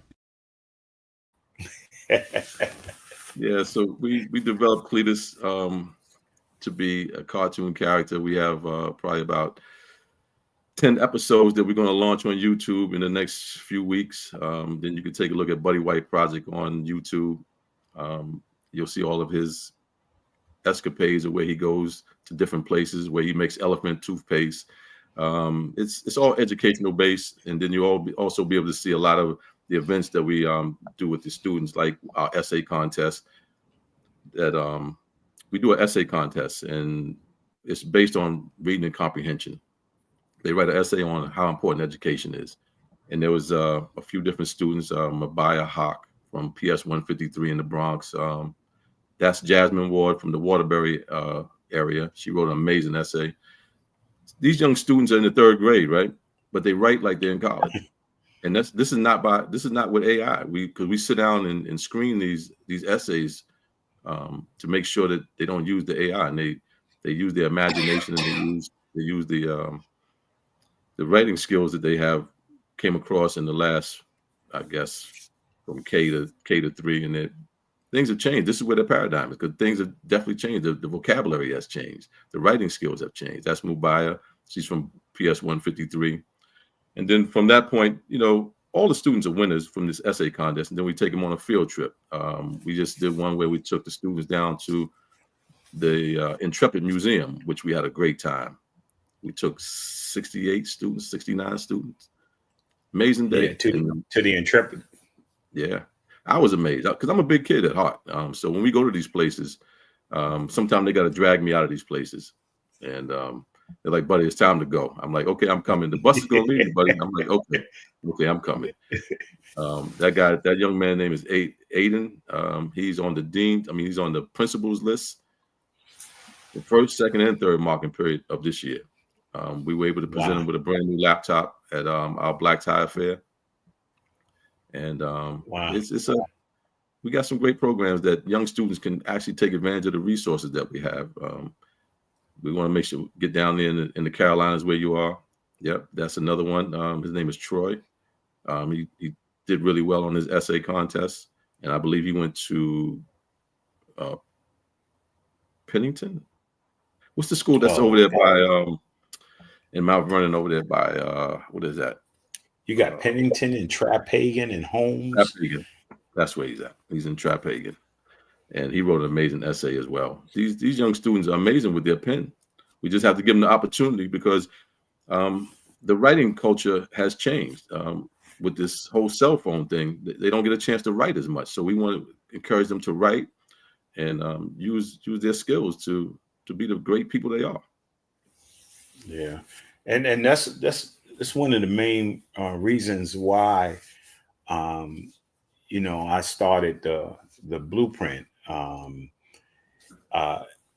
Yeah, so we developed Cletus to be a cartoon character. We have probably about 10 episodes that we're going to launch on YouTube in the next few weeks. Then you can take a look at Buddy White Project on YouTube. You'll see all of his escapades of where he goes to different places, where he makes elephant toothpaste. It's all educational based, and then you'll also be able to see a lot of the events that we do with the students, like our essay contest. That we do an essay contest, and it's based on reading and comprehension. They write an essay on how important education is, and there was a few different students. Mabaya Hawk from PS 153 in the Bronx. That's Jasmine Ward from the Waterbury area. She wrote an amazing essay. These young students are in the 3rd grade, right? But they write like they're in college. And this is not with AI. Because we sit down and screen these essays to make sure that they don't use the AI, and they use their imagination, and they use the writing skills that they have came across in the last, I guess, from K to 3, and things have changed. This is where the paradigm is, because things have definitely changed. The vocabulary has changed. The writing skills have changed. That's Mubaya. She's from PS 153. And then from that point, all the students are winners from this essay contest, and then we take them on a field trip. We just did one where we took the students down to the Intrepid Museum, which we had a great time. We took 68 students, 69 students. Amazing day. Yeah, to the Intrepid. Yeah, I was amazed because I'm a big kid at heart. So when we go to these places, sometimes they got to drag me out of these places, and they're like, "Buddy, it's time to go." I'm like, "Okay, I'm coming. The bus is gonna leave me, buddy." I'm like, "Okay, I'm coming." That young man name is Aiden. He's on the dean. He's on the principal's list. The 1st, 2nd, and 3rd marking period of this year. We were able to present him with a brand new laptop at our Black Tie Affair. And we got some great programs that young students can actually take advantage of the resources that we have. We want to make sure get down there in the Carolinas where you are. Yep, that's another one. His name is Troy. He did really well on his essay contest, and I believe he went to Pennington. What's the school that's over there by in Mount Vernon, over there by what is that? You got Pennington and Trapegan and Holmes. Trapegan. That's where he's at. He's in Trapegan, and he wrote an amazing essay as well. These young students are amazing with their pen. We just have to give them the opportunity, because the writing culture has changed with this whole cell phone thing. They don't get a chance to write as much, so we want to encourage them to write and use their skills to be the great people they are. Yeah, and that's one of the main reasons why I started the blueprint,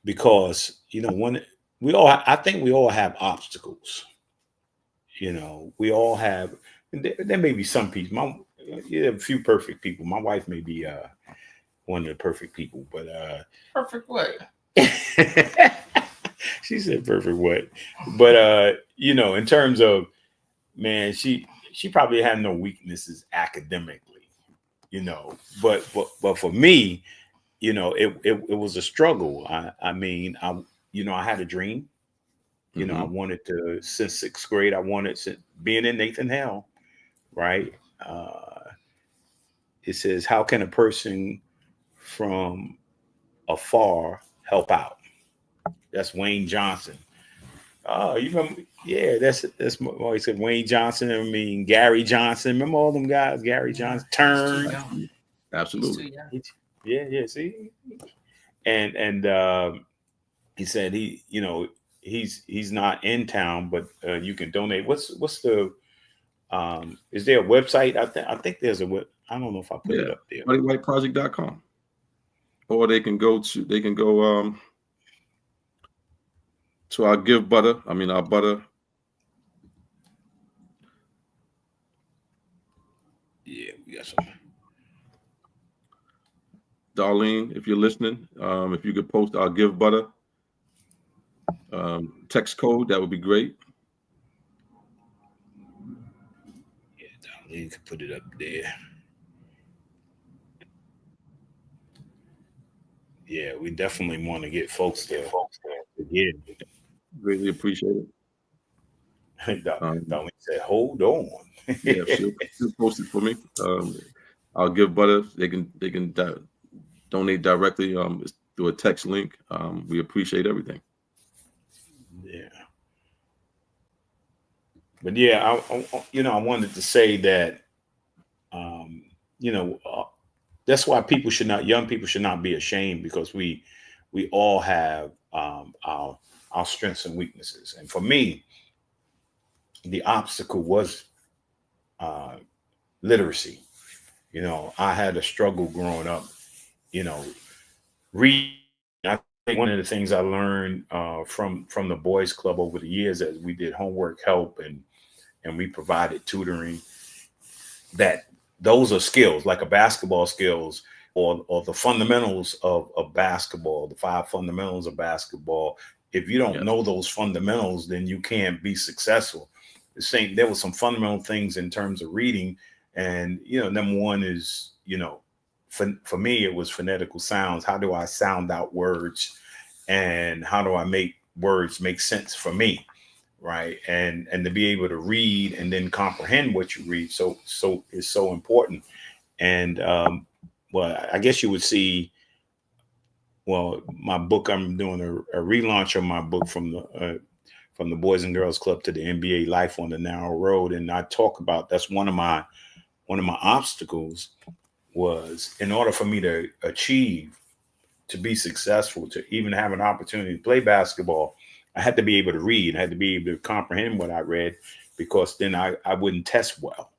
because when I think we all have obstacles. We all have. There may be some people. A few perfect people. My wife may be one of the perfect people, but Perfect what? She said perfect what? But in terms of, man, she probably had no weaknesses academically, but for me, it was a struggle. I had a dream. I wanted to, since 6th grade, being in Nathan Hale, right? it says, how can a person from afar help out? That's Wayne Johnson. Oh, you remember? Yeah, that's what he said. Wayne Johnson. I mean, Gary Johnson. Remember all them guys? Gary Johnson. Turn. He's Absolutely. too young. Yeah. See, and he said he's not in town, but you can donate. What's the is there a website? I think there's a web. I don't know if I put it Yeah. up there. BuddyWhiteProject.com. Or they can go to our Give Butter. I mean, our Butter. Yeah, we got some. Darlene, if you're listening, if you could post our Give Butter text code, that would be great. Yeah, Darlene can put it up there. Yeah, we definitely want to get folks there. Yeah. Greatly appreciate it. Darlene said, "Hold on." Yeah, she'll post it for me. I'll Give Butter. They can donate directly through a text link. We appreciate everything. Yeah. But yeah, I wanted to say that, that's why young people should not be ashamed, because we all have our strengths and weaknesses. And for me, the obstacle was literacy. I had a struggle growing up. Read. I think one of the things I learned from the boys club over the years, as we did homework help and we provided tutoring, that those are skills like a basketball skills, or the fundamentals of basketball, the 5 fundamentals of basketball. If you don't know those fundamentals, then you can't be successful. There were some fundamental things in terms of reading, and number one is, for me, it was phonetical sounds. How do I sound out words, and how do I make words make sense for me? Right. And to be able to read and then comprehend what you read. So is so important. And well, I guess you would see, well, my book, I'm doing a relaunch of my book from the Boys and Girls Club to the NBA, Life on the Narrow Road. And I talk about, that's one of my obstacles was, in order for me to be successful, to even have an opportunity to play basketball, I had to be able to read. I had to be able to comprehend what I read, because then I wouldn't test well.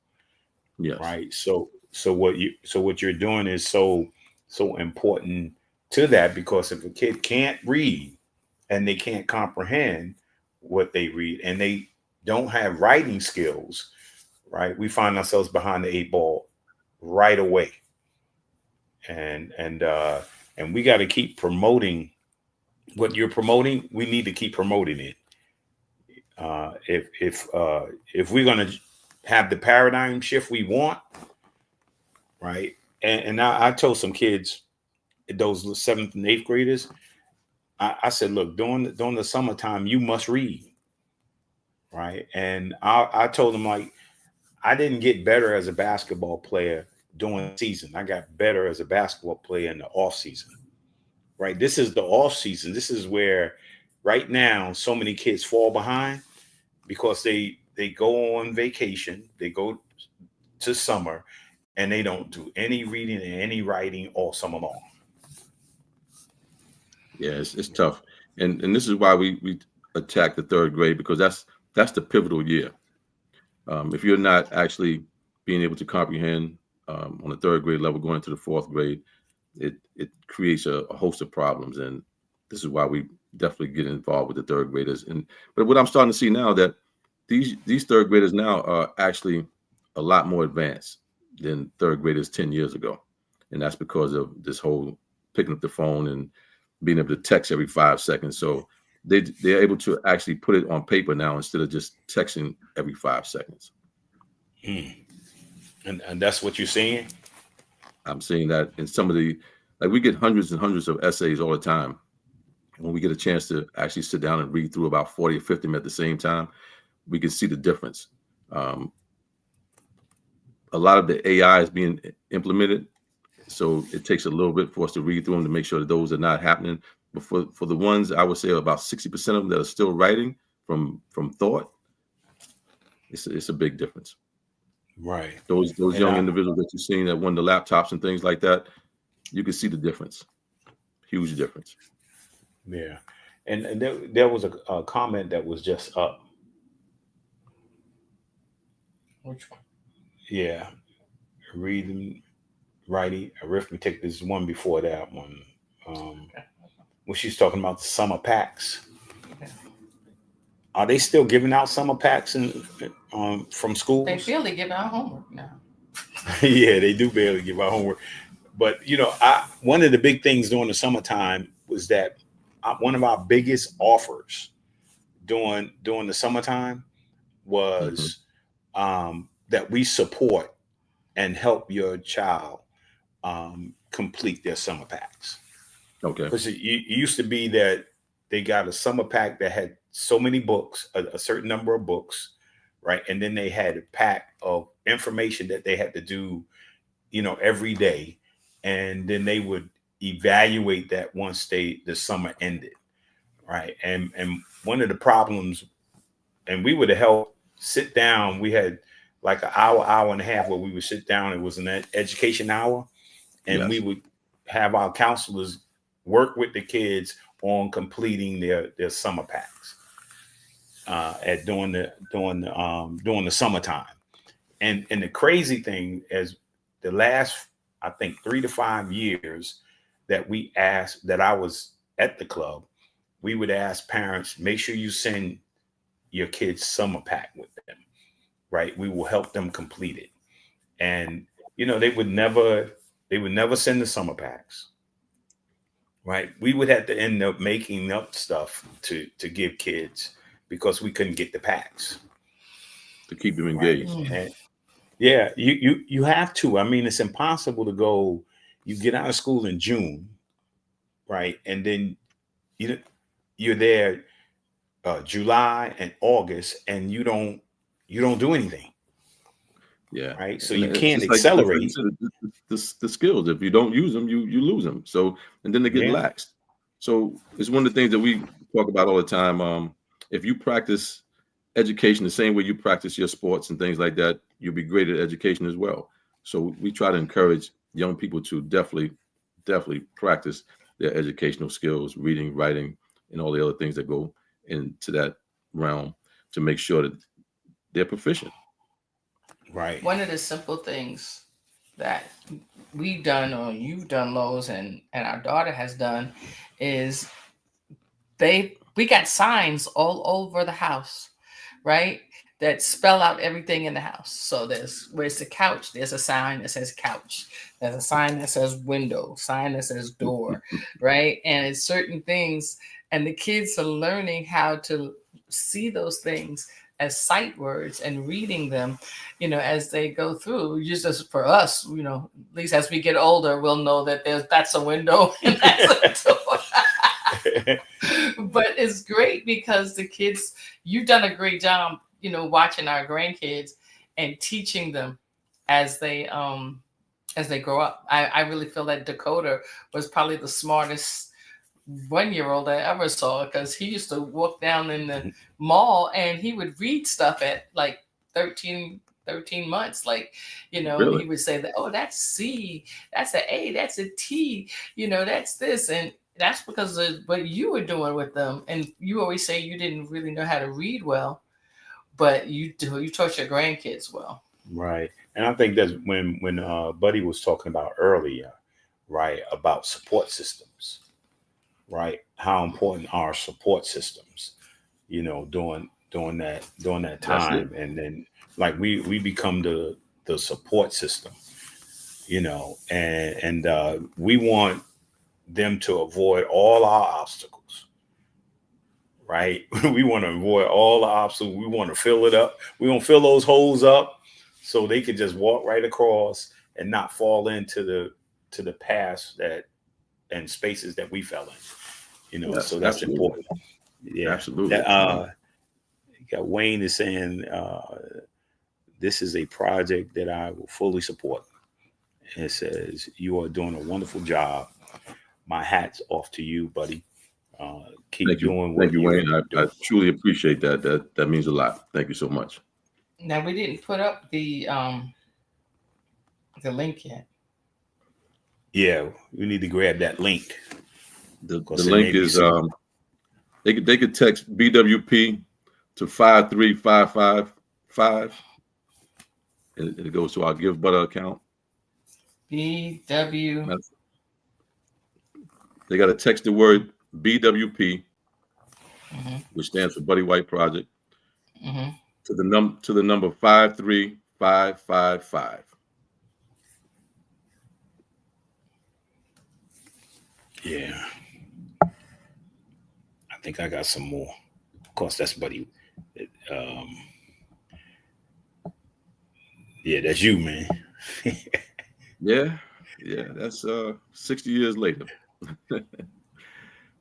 Yes. Right. So what you're doing is so important to that, because if a kid can't read and they can't comprehend what they read, and they don't have writing skills, right, we find ourselves behind the 8 ball right away. And we got to keep promoting what you're promoting. We need to keep promoting it. If we're going to have the paradigm shift we want, right? And I told some kids, those 7th and 8th graders, I said, look, during the summertime, you must read, right? And I told them, like, I didn't get better as a basketball player during the season. I got better as a basketball player in the off season, right? This is the off season. This is where right now so many kids fall behind, because they go on vacation, they go to summer, and they don't do any reading and any writing all summer long. Yeah, it's tough, and this is why we attack the 3rd grade, because that's the pivotal year. If you're not actually being able to comprehend on the 3rd grade level, going into the 4th grade, it creates a host of problems, and this is why we definitely get involved with the 3rd graders. But what I'm starting to see now, that these 3rd graders now are actually a lot more advanced than 3rd graders 10 years ago, and that's because of this whole picking up the phone and being able to text every 5 seconds. So they're able to actually put it on paper now, instead of just texting every 5 seconds. And that's what you're seeing? I'm seeing that in some of like, we get hundreds and hundreds of essays all the time. When we get a chance to actually sit down and read through about 40 or 50 of them at the same time, we can see the difference. a lot of the AI is being implemented. So it takes a little bit for us to read through them to make sure that those are not happening. But for the ones, I would say about 60% of them that are still writing from thought, it's a big difference. Right. Those And young individuals that you're seeing that won the laptops and things like that, you can see the difference. Huge difference. Yeah. And there was a comment that was just up. Which one? Yeah. Reading, writing, arithmetic. There's one before that one. When she's talking about the summer packs. Okay. Are they still giving out summer packs from schools? They barely give out homework now. Yeah, they do barely give out homework. But one of the big things during the summertime was that one of our biggest offers during the summertime was that we support and help your child complete their summer packs. Okay. Because it used to be that they got a summer pack that had so many books, a certain number of books, right? And then they had a pack of information that they had to do, every day. And then they would evaluate that once the summer ended, right? And one of the problems, and we would help sit down. We had like an hour and a half where we would sit down. It was an education hour, and Yes. we would have our counselors work with the kids on completing their summer packs during the summertime. And the crazy thing is, the last, I think, 3 to 5 years that I was at the club, we would ask parents, make sure you send your kids summer pack with them, right? We will help them complete it. And they would never send the summer packs, right? We would have to end up making up stuff to give kids because we couldn't get the packs To keep them engaged. Right? And yeah, you have to. I mean, it's impossible to go. You get out of school in June, right, and then you're there July and August, and you don't do anything. Yeah. Right. So And you it's can't just like you accelerate. said, the skills. If you don't use them, you lose them. So, and then they get Yeah. laxed. So it's one of the things that we talk about all the time. If you practice education the same way you practice your sports and things like that, you'll be great at education as well. So we try to encourage young people to definitely practice their educational skills, reading, writing, and all the other things that go into that realm to make sure that they're proficient. Right. One of the simple things that we've done, or you've done, Lowe's, and our daughter has done, is we got signs all over the house, right, that spell out everything in the house. So where's the couch? There's a sign that says couch. There's a sign that says window, sign that says door, right? And it's certain things, and the kids are learning how to see those things as sight words and reading them, as they go through. Just as for us, at least as we get older, we'll know that that's a window and that's a door. But it's great because the kids, you've done a great job, watching our grandkids and teaching them as they grow up. I really feel that Dakota was probably the smartest 1-year-old I ever saw, because he used to walk down in the mall and he would read stuff at like 13 months. Like, Really? He would say that, oh, that's C, that's an A, that's a T, that's this. And that's because of what you were doing with them. And you always say you didn't really know how to read well, but you taught your grandkids well. Right. And I think that's when Buddy was talking about earlier, right, about support systems, right? How important are support systems, during that time. And then like we become the support system, and we want them to avoid all our obstacles, right? We want to avoid all the obstacles. We want to fill it up. We want to fill those holes up so they can just walk right across and not fall into the past and spaces that we fell in. Yes, so that's absolutely. important. Yeah, Absolutely. Wayne is saying this is a project that I will fully support. It says, you are doing a wonderful job. My hat's off to you, buddy. Keep doing Thank what you, you're Wayne. I doing. truly appreciate that. That means a lot. Thank you so much. Now we didn't put up the link yet. Yeah, we need to grab that link. The link is they could text BWP to 53555, and it goes to our Give Butter account. BW. They got to text the word BWP, which stands for Buddy White Project, to the number 53555. Yeah, I think I got some more. Of course, that's Buddy. Yeah, that's you, man. Yeah, that's 60 years later.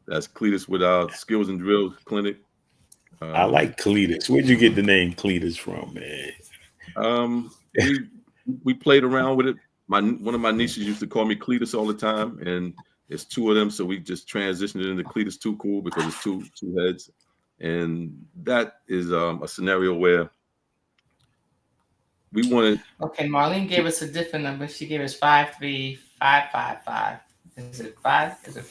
That's Cletus with our Skills and Drills Clinic. I like Cletus. Where'd you get the name Cletus from, man? We played around with it. One of my nieces used to call me Cletus all the time, and it's two of them, so we just transitioned it into Cletus Too Cool because it's two heads, and that is a scenario where we wanted. Okay, Marlene gave us a different number. She gave us 53555. Is it 5? Is it?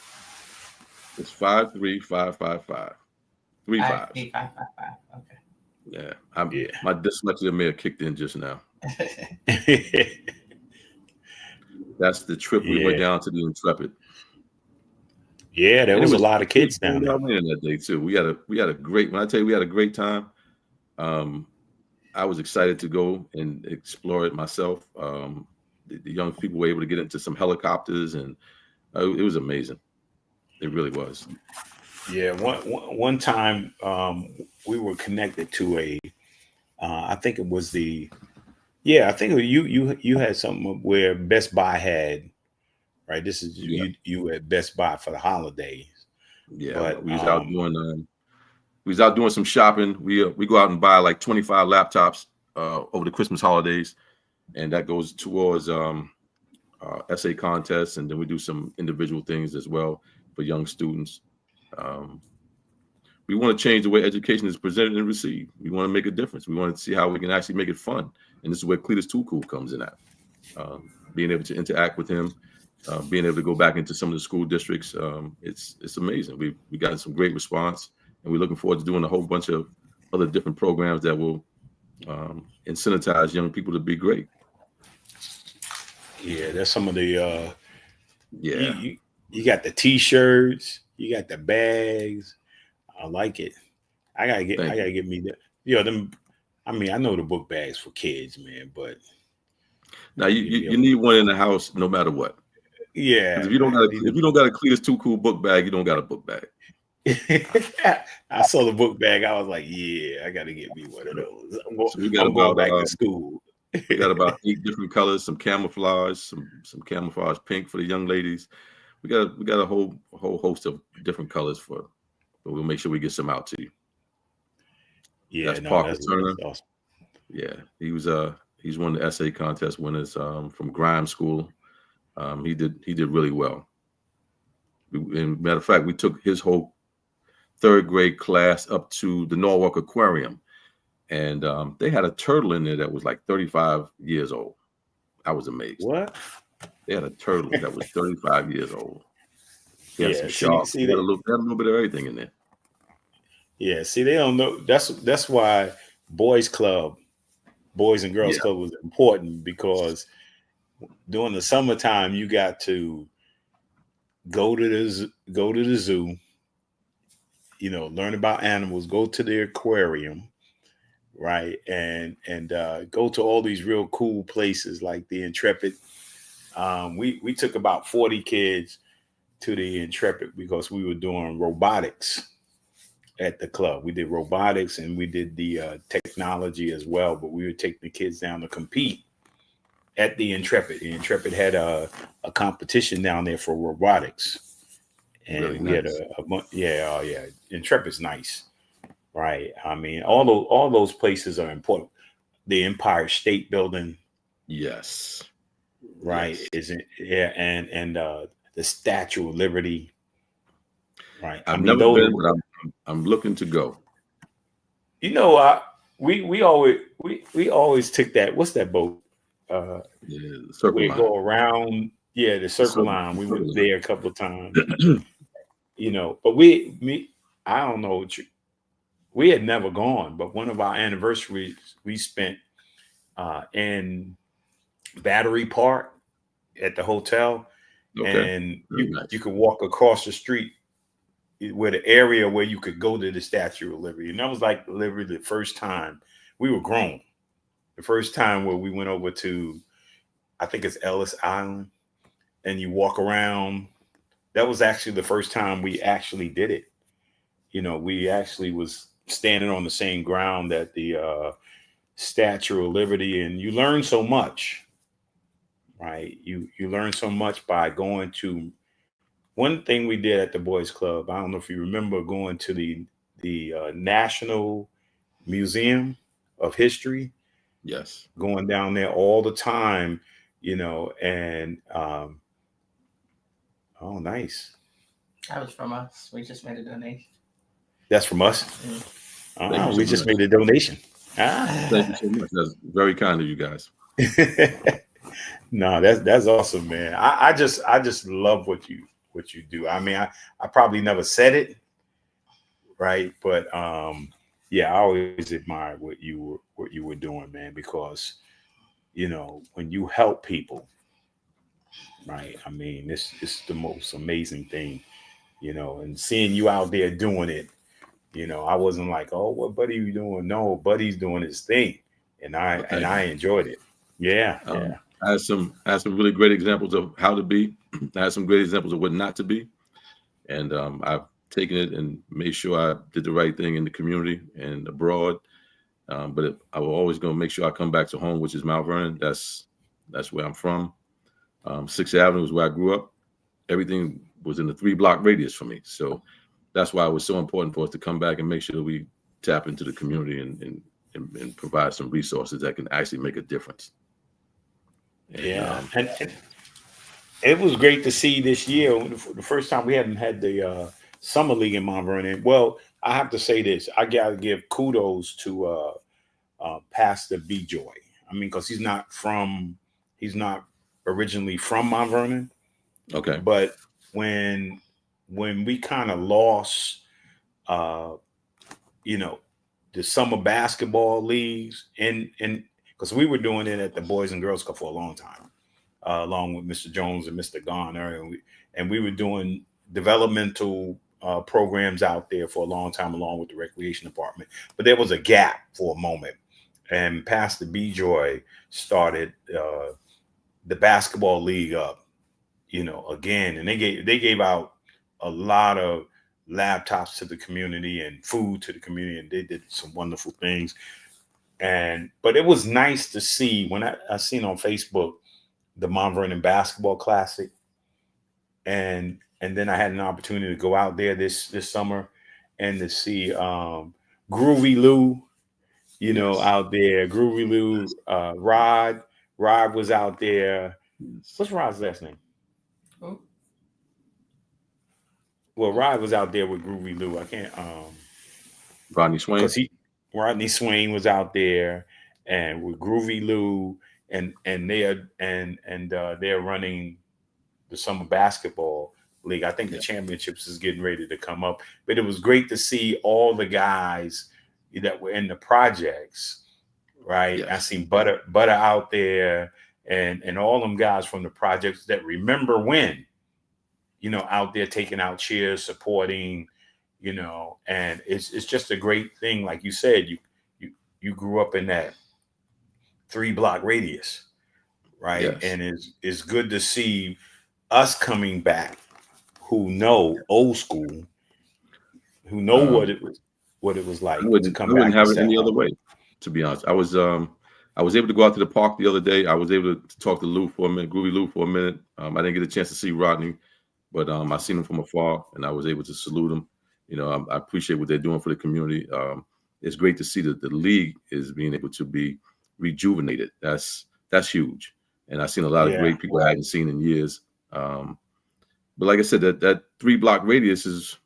It's 53555. 3 5. 53555. Okay. Yeah, my dyslexia may have kicked in just now. That's the trip we went down to the Intrepid. Yeah, there was a lot of kids down there that day too. We had a great. When I tell you we had a great time, I was excited to go and explore it myself. The young people were able to get into some helicopters, and it was amazing. It really was. Yeah, one time we were connected to I think it was you had something where Best Buy had, right? This is you at Best Buy for the holidays. Yeah, but we was out doing some shopping. We go out and buy like 25 laptops over the Christmas holidays, and that goes towards essay contests, and then we do some individual things as well for young students. We want to change the way education is presented and received. We want to make a difference. We want to see how we can actually make it fun, and this is where Cletus Too Cool comes in at. Being able to interact with him, being able to go back into some of the school districts, it's amazing. We got some great response, and we're looking forward to doing a whole bunch of other different programs that will incentivize young people to be great. Yeah, that's some of the you got the T-shirts, you got the bags. I like it. I gotta get me that. Them. I mean, I know the book bags for kids, man, but now you need one in the house no matter what. Yeah. If you don't got a Cletus Too Cool book bag, you don't got a book bag. I saw the book bag. I was like, yeah, I got to get me one of those. I'm going back to school. We got about 8 different colors, some camouflage, some camouflage pink for the young ladies. We got a whole host of different colors but we'll make sure we get some out to you. Yeah, that's Parker Turner. That's awesome. Yeah, he's one of the essay contest winners from Grimes School. He did really well. And matter of fact, we took his whole 3rd grade class up to the Norwalk Aquarium, and they had a turtle in there that was like 35 years old. I was amazed. What? They had a turtle that was 35 years old. They had some sharks. They had a little bit of everything in there. Yeah, see, they don't know. That's why Boys and Girls Club was important, because during the summertime you got to go to the zoo, learn about animals, go to the aquarium, right, and go to all these real cool places like the Intrepid. We took about 40 kids to the Intrepid because we were doing robotics at the club. We did robotics and we did the technology as well, but we would take the kids down to compete at the Intrepid. The Intrepid had a competition down there for robotics, and really we nice. Had Intrepid's nice, right? I mean, all those places are important. the Empire State Building, Yes. right? Yes. Isn't yeah, and the Statue of Liberty, right? I I've mean, never those, been, but I'm looking to go. you know, we always took that. What's that boat? Uh, Yeah, the Circle we Line. go around, yeah, the The Circle Circle, Line. We went Circle there a couple of times, Line. you know. But I don't know. We had never gone, but one of our anniversaries we spent in Battery Park at the hotel, Okay. and Very you nice. could walk across the street where the area where you could go to the Statue of Liberty, and that was like literally the first time we were grown. The first time where we went over to, I think it's Ellis Island, and you walk around. That was actually the first time we actually did it. You know, we actually was standing on the same ground that the Statue of Liberty, and you learn so much, right? You learn so much by going to one thing we did at the Boys Club. I don't know if you remember going to the National Museum of History, Yes. going down there all the time, you know, and oh, nice. That was from us. We just made a donation. That's from us. Mm. Thank you We so just much. made a donation. Thank you so much. That's very kind of you guys. No, that's awesome, man. I just love what you do. I mean, I probably never said it, right? But yeah, I always admired what you were doing, man, because you know, when you help people, right? I mean, this is the most amazing thing, you know, and seeing you out there doing it, you know, I wasn't like, oh, what Buddy you doing? No, Buddy's doing his thing, and Well, thank I you. enjoyed it. Yeah, Um, yeah, I had some really great examples of how to be. I had some great examples of what not to be, and I've taken it and made sure I did the right thing in the community and abroad. I will always go make sure I come back to home, which is Mount Vernon. That's where I'm from. Sixth Avenue is where I grew up. Everything was in the 3-block radius for me. So that's why it was so important for us to come back and make sure that we tap into the community and provide some resources that can actually make a difference. And yeah. And it was great to see this year. The first time we hadn't had the summer league in Mount Vernon. Well, I have to say this. I gotta give kudos to Pastor B Joy. I mean, because he's not originally from Mount Vernon, okay. but when when we kind of lost, uh, you know, the summer basketball leagues, and because we were doing it at the Boys and Girls Club for a long time, along with Mr. Jones and Mr. Garner, and we were doing developmental programs out there for a long time, along with the recreation department. But there was a gap for a moment, and Pastor B Joy started the basketball league up, you know, again, and they gave out a lot of laptops to the community and food to the community, and they did some wonderful things. And but it was nice to see when I seen on Facebook the Mount Vernon Basketball Classic, and then I had an opportunity to go out there this summer and to see Groovy Lou, you know, Yes. out there. Groovy Lou, Rod was out there. Yes. What's Rod's last name? Oh, Well, Rod was out there with Groovy Lou. I can't Rodney Swain. because he Rodney Swain was out there and with Groovy Lou, and they're running the summer basketball league. I think the Yeah. championships is getting ready to come up, but it was great to see all the guys that were in the projects. Right, I Yes. seen Butter out there, and all them guys from the projects that remember when, you know, out there taking out cheers, supporting, you know, and it's just a great thing. Like you said, you grew up in that 3-block radius, right? Yes. And it's good to see us coming back who know old school, who know Um, what it was like to I come wouldn't back and have it say, any other oh, way, to be honest. I was able to go out to the park the other day. I was able to talk to Lou for a minute, Groovy Lou for a minute. I didn't get a chance to see Rodney, but I seen him from afar, and I was able to salute him. You know, I appreciate what they're doing for the community. It's great to see that the league is being able to be rejuvenated. That's huge. And I've seen a lot of great people I hadn't seen in years. But like I said, that 3-block radius is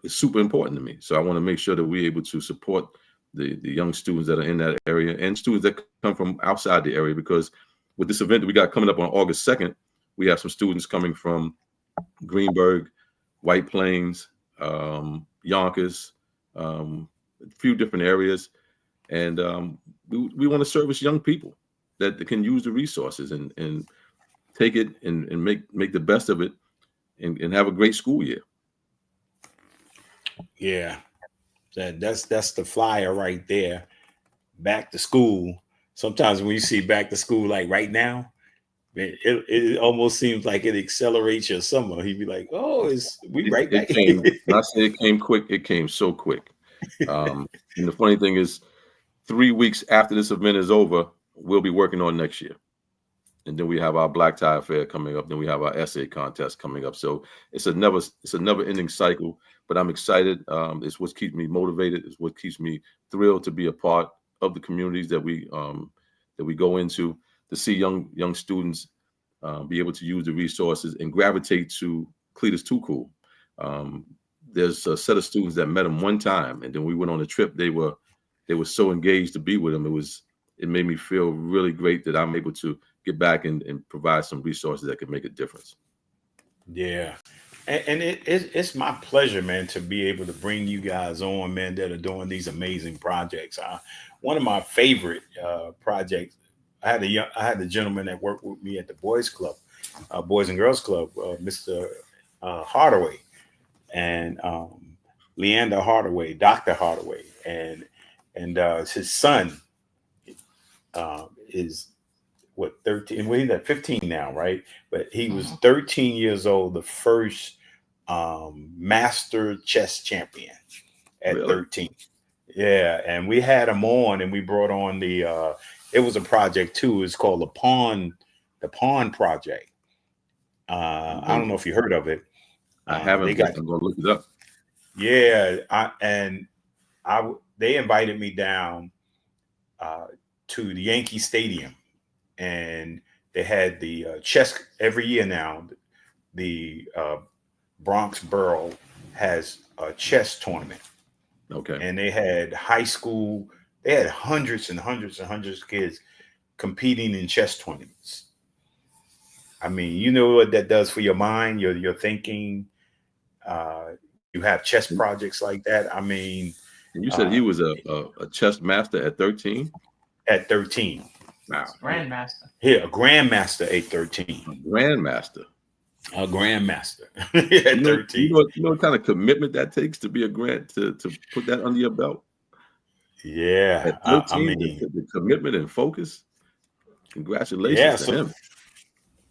super important to me. So I want to make sure that we're able to support the young students that are in that area and students that come from outside the area, because with this event that we got coming up on August 2nd, we have some students coming from Greenberg, White Plains, Yonkers, a few different areas. And we want to service young people that can use the resources and take it and make the best of it and have a great school year. Yeah, that's the flyer right there. Back to school. Sometimes when you see back to school, like right now, it almost seems like it accelerates your summer. He'd be like, "Oh, we right back." It came. When I say it came quick, it came so quick. And the funny thing is, 3 weeks after this event is over, we'll be working on next year. And then we have our Black Tie Affair coming up. Then we have our essay contest coming up. So it's a never ending cycle. But I'm excited. It's what keeps me motivated. It's what keeps me thrilled to be a part of the communities that we go into, to see young students be able to use the resources and gravitate to Cletus Too Cool. There's a set of students that met him one time, and then we went on a trip. They were so engaged to be with him. It made me feel really great that I'm able to get back and provide some resources that can make a difference. Yeah. And it's my pleasure, man, to be able to bring you guys on, man, that are doing these amazing projects. One of my favorite projects, I had a gentleman that worked with me at the Boys and Girls Club, Mr. Hardaway, and Leander Hardaway, Dr. Hardaway, and his son is 13. Well, he's at 15 now, right? But he was 13 years old, the first master chess champion at 13. Yeah, and we had him on, and we brought on it was a project too. It's called the Pawn Project. I don't know if you heard of it. I haven't. I'm going to look it up. Yeah, they invited me down to the Yankee Stadium, and they had the chess every year now. The Bronx Borough has a chess tournament. Okay. And they had high school. They had hundreds and hundreds and hundreds of kids competing in chess tournaments. I mean, you know what that does for your mind, your thinking. You have chess projects like that. I mean, and you said he was a chess master at 13? At 13. Wow. Grandmaster. Yeah, a grandmaster at 13. A grandmaster. A grandmaster at 13. You know what kind of commitment that takes to be to put that under your belt? Yeah. At 13, I mean, the commitment and focus. Congratulations to him.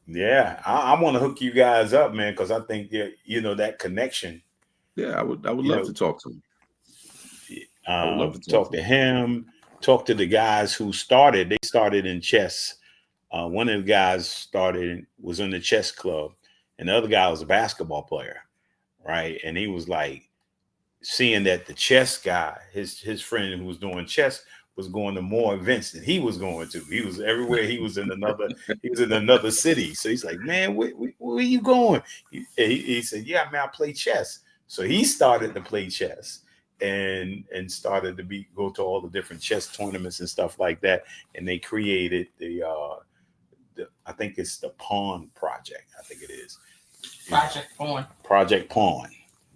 Yeah, I want to hook you guys up, man, because I think that connection. Yeah, I would love to talk to him. I would love to talk to him. Talk to the guys who started. They started in chess. One of the guys was in the chess club, and the other guy was a basketball player, right? And he was like seeing that the chess guy, his friend who was doing chess, was going to more events than he was going to. He was everywhere. He was in another city. So he's like, man, where are you going? He said, yeah, man, I play chess. So he started to play chess and started to go to all the different chess tournaments and stuff like that. And they created I think it's the Pawn Project. I think it is. Project Pawn. Project Pawn.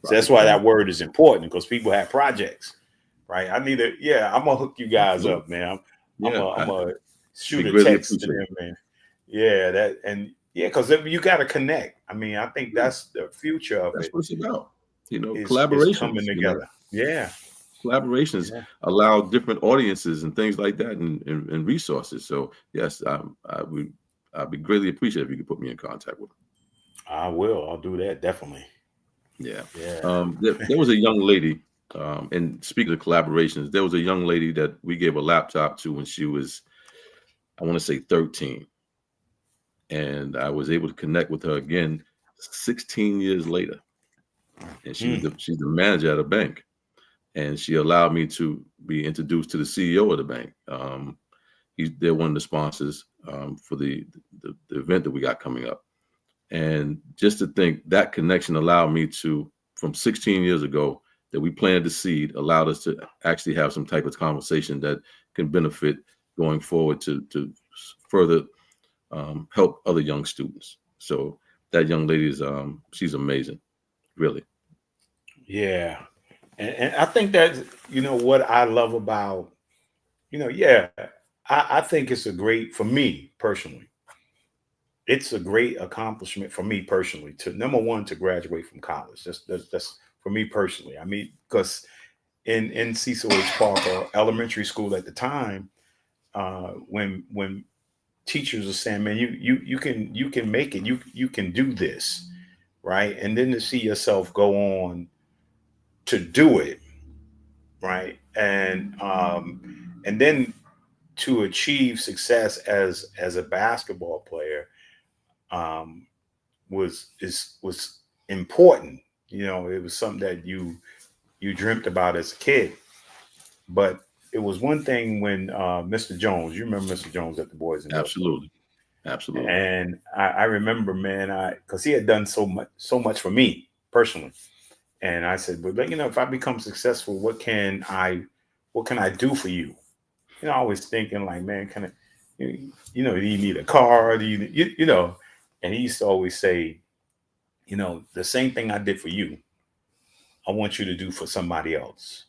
So that's why that word is important, because people have projects, right? I'm gonna hook you guys up, man. I'm gonna shoot a text to them, man. Yeah, because you got to connect. I mean, I think that's the future of it. That's what it's about. Collaboration coming together. Yeah. Collaborations allow different audiences and things like that and resources. So yes, I'd be greatly appreciative if you could put me in contact with them. I will. I'll do that. Definitely. Yeah. There was a young lady, and speaking of collaborations, there was a young lady that we gave a laptop to when she was, I want to say 13. And I was able to connect with her again 16 years later. And she's the manager at a bank. And she allowed me to be introduced to the CEO of the bank. They're one of the sponsors for the event that we got coming up. And just to think that connection allowed me to, from 16 years ago, that we planted the seed, allowed us to actually have some type of conversation that can benefit going forward to further help other young students. So that young lady is, she's amazing, really. Yeah. And I think that, what I love about, yeah, I think it's a great, for me personally, it's a great accomplishment for me personally to, number one, to graduate from college. That's for me personally. I mean, because in Cecil H. Parker Elementary School at the time, when teachers are saying, man, you can make it, you can do this, right? And then to see yourself go on to do it, right? And then to achieve success as a basketball player was important. It was something that you dreamt about as a kid. But it was one thing when Mr. Jones, you remember Mr. Jones at the Boys and Girls Club? Absolutely. And I remember, man, because he had done so much for me personally. And I said, but if I become successful, what can I do for you? Always thinking like, man, can I, do you need a car? Do you? And he used to always say, the same thing I did for you, I want you to do for somebody else.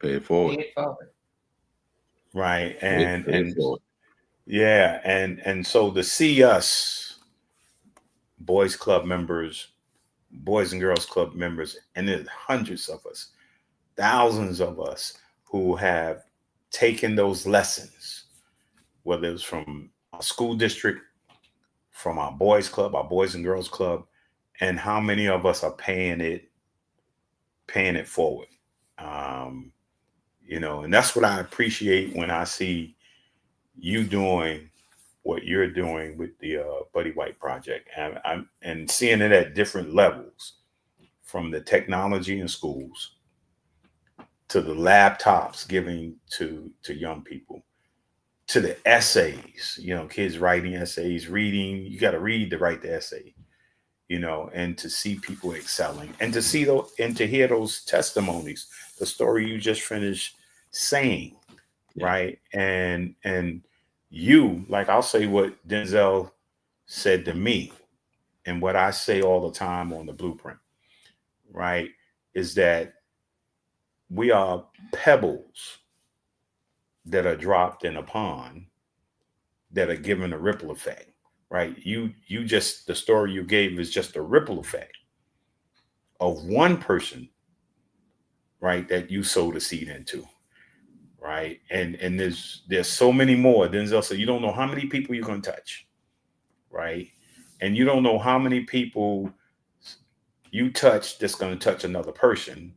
Pay it forward. Pay it forward. Right. Pay it forward. Yeah. And so to see us Boys Club members, Boys and Girls Club members, and there's hundreds of us, thousands of us who have taken those lessons, whether it's from our school district, from our Boys Club, our Boys and Girls Club, and how many of us are paying it forward. And that's what I appreciate when I see you doing what you're doing with the Buddy White Project, and seeing it at different levels, from the technology in schools to the laptops giving to young people, to the essays, kids writing essays, reading. You got to read to write the essay, and to see people excelling, and to see and to hear those testimonies, the story you just finished saying, right? And you, like, I'll say what Denzel said to me, and what I say all the time on the Blueprint, right, is that we are pebbles that are dropped in a pond that are given a ripple effect, right? You just, the story you gave is just a ripple effect of one person, right, that you sowed a seed into, right? And there's so many more. Denzel said, you don't know how many people you're going to touch, right? And you don't know how many people you touch that's going to touch another person,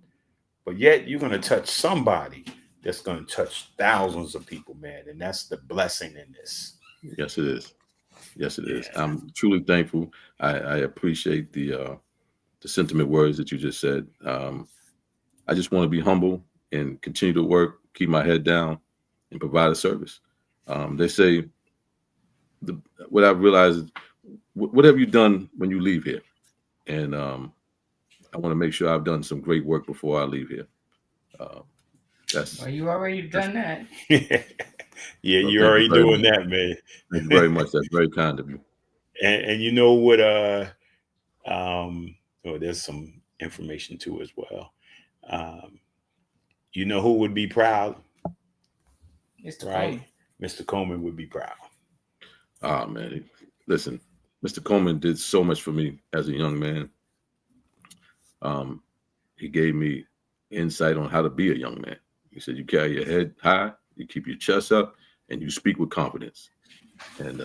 but yet you're going to touch somebody that's going to touch thousands of people, man. And that's the blessing in this. Yes, it is. Yes, it is. I'm truly thankful. I appreciate the sentiment words that you just said. I just want to be humble and continue to work, keep my head down, and provide a service. They say, what I've realized is, what have you done when you leave here? And I want to make sure I've done some great work before I leave here. Well, you already done that. Yeah, you're already doing that, man. Thank you very much. That's very kind of you. And you know what? There's some information too as well. You know who would be proud? Mr. Right? Coleman. Mr. Coleman would be proud. Ah, man. Listen, Mr. Coleman did so much for me as a young man. He gave me insight on how to be a young man. He said, you carry your head high, you keep your chest up, and you speak with confidence. And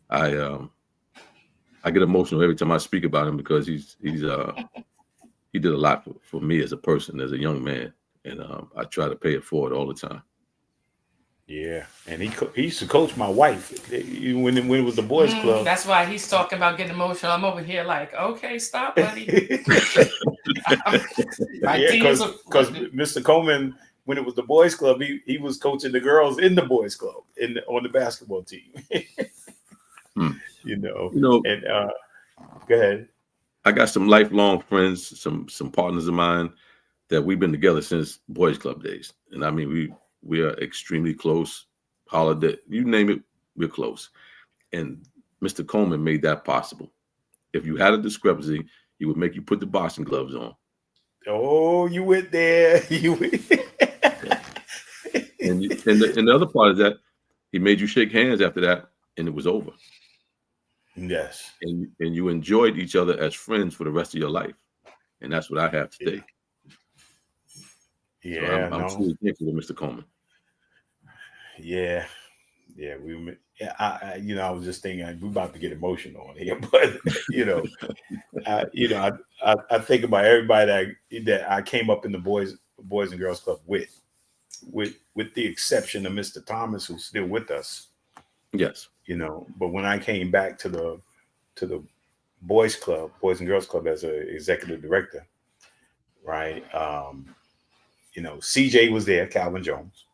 I get emotional every time I speak about him, because he did a lot for me as a person, as a young man. And I try to pay it forward all the time. Yeah, and he used to coach my wife when it was the Boys Club. That's why he's talking about getting emotional. I'm over here like, okay, stop, buddy. Yeah, because Mr. Coleman when it was the boys club, he was coaching the girls in the boys club on the basketball team. You know, and go ahead. I got some lifelong friends, some partners of mine that we've been together since boys club days, and I mean we are extremely close. Holiday, you name it, we're close. And Mr. Coleman made that possible. If you had a discrepancy, he would make you put the boxing gloves on. Oh, you went there. You went. And the other part is that he made you shake hands after that, and it was over. Yes. And you enjoyed each other as friends for the rest of your life, and that's what I have today. Yeah, so I'm truly thankful to Mr. Coleman. Yeah, I was just thinking we're about to get emotional on here, but I think about everybody that I came up in the boys and girls club with the exception of Mr. Thomas, who's still with us. Yes. But when I came back to the boys and girls club as an executive director, right? CJ was there, Calvin Jones.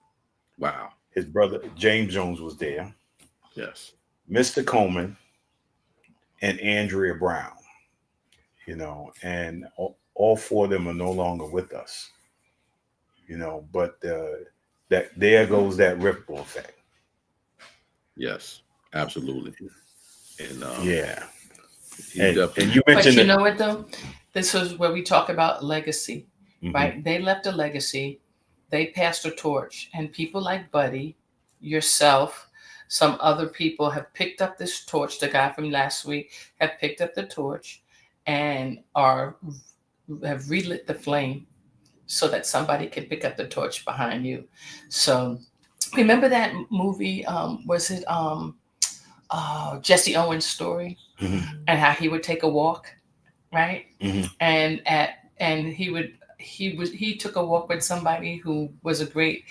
Wow. His brother James Jones was there. Yes. Mr. Coleman and Andrea Brown, and all four of them are no longer with us, but that there goes that ripple effect. Yes, absolutely. And yeah. And you mentioned, but you know what though? This is where we talk about legacy, right? They left a legacy. They passed a torch, and people like Buddy, yourself, some other people have picked up this torch. The guy from last week have picked up the torch and have relit the flame so that somebody can pick up the torch behind you. So remember that movie? Was it Jesse Owens' story, and how he would take a walk, right? And he took a walk with somebody who was a great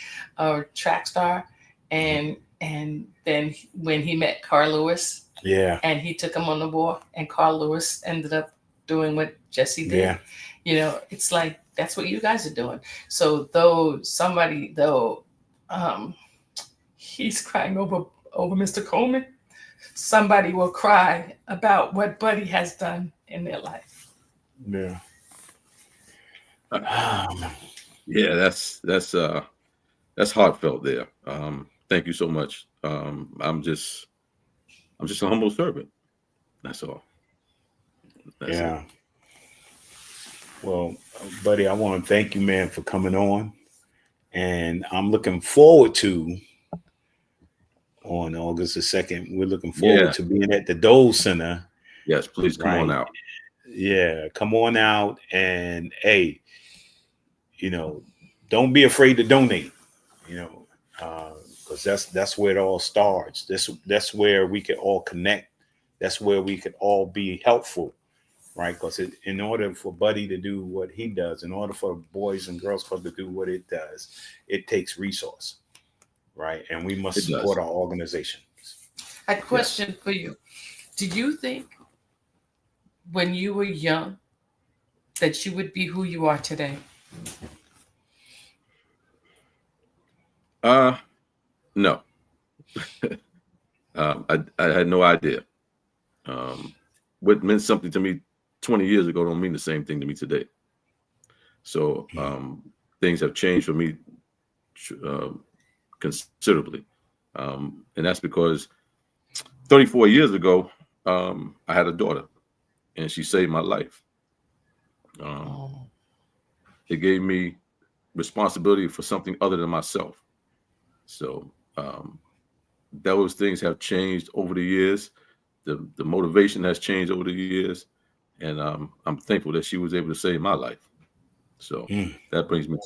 track star, and then when he met Carl Lewis, and he took him on the walk, and Carl Lewis ended up doing what Jesse did. It's like that's what you guys are doing. So he's crying over Mr. Coleman, somebody will cry about what Buddy has done in their life. Yeah. Yeah, that's heartfelt there. Thank you so much. I'm just a humble servant. That's all. That's it. Well, Buddy, I want to thank you, man, for coming on. And I'm looking forward to, on August the 2nd, we're looking forward to being at the Dole Center. Yes, please come on out. Yeah, come on out. And hey, don't be afraid to donate, because that's where it all starts. That's where we can all connect. That's where we could all be helpful, right? Because in order for Buddy to do what he does, in order for Boys and Girls Club to do what it does, it takes resource, right? And we must support our organizations. A question for you. Did you think when you were young that you would be who you are today? No. I had no idea. What meant something to me 20 years ago don't mean the same thing to me today. So things have changed for me considerably. And that's because 34 years ago, I had a daughter, and she saved my life. It gave me responsibility for something other than myself. So those things have changed over the years. The motivation has changed over the years, and I'm thankful that she was able to save my life. So that brings me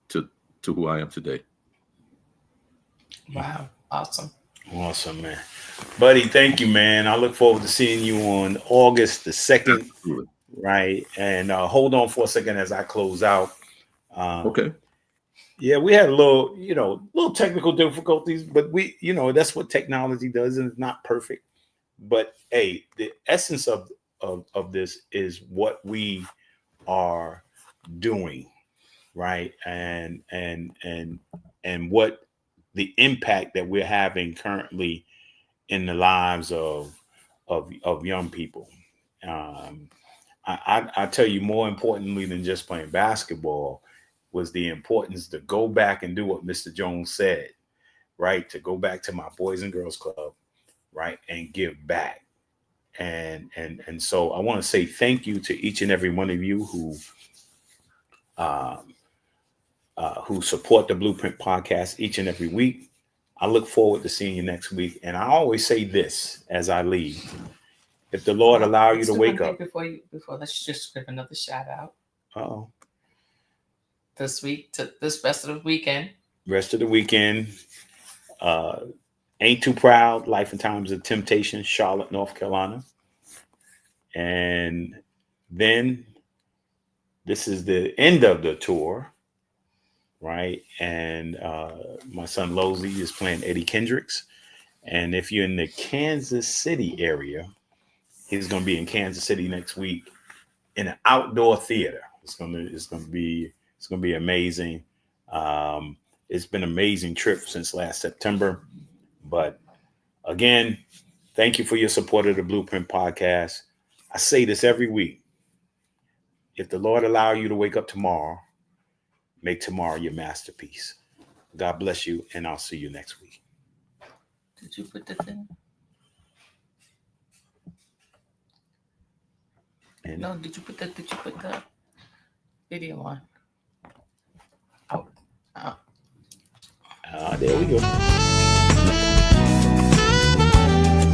to who I am today. Wow, awesome, man. Buddy, thank you, man. I look forward to seeing you on August the 2nd. Absolutely. Right, and hold on for a second as I close out. Okay. Yeah, we had a little technical difficulties, but that's what technology does, and it's not perfect. But hey, the essence of this is what we are doing, right? And what the impact that we're having currently in the lives of young people. I tell you, more importantly than just playing basketball was the importance to go back and do what Mr. Jones said, right? To go back to my Boys and Girls Club, right? And give back. And so I want to say thank you to each and every one of you who support the Blueprint podcast each and every week. I look forward to seeing you next week. And I always say this as I leave: if the Lord allow you to wake up. Before let's just give another shout out. Oh, this week to this rest of the weekend. Ain't Too Proud, Life and Times of Temptation, Charlotte, North Carolina. And then this is the end of the tour, right? And my son Losey is playing Eddie Kendricks. And if you're in the Kansas City area, he's going to be in Kansas City next week in an outdoor theater. It's going to be amazing. It's been an amazing trip since last September. But again, thank you for your support of the Blueprint podcast. I say this every week. If the Lord allow you to wake up tomorrow, make tomorrow your masterpiece. God bless you, and I'll see you next week. Did you put this in? No, did you put the video on? There we go.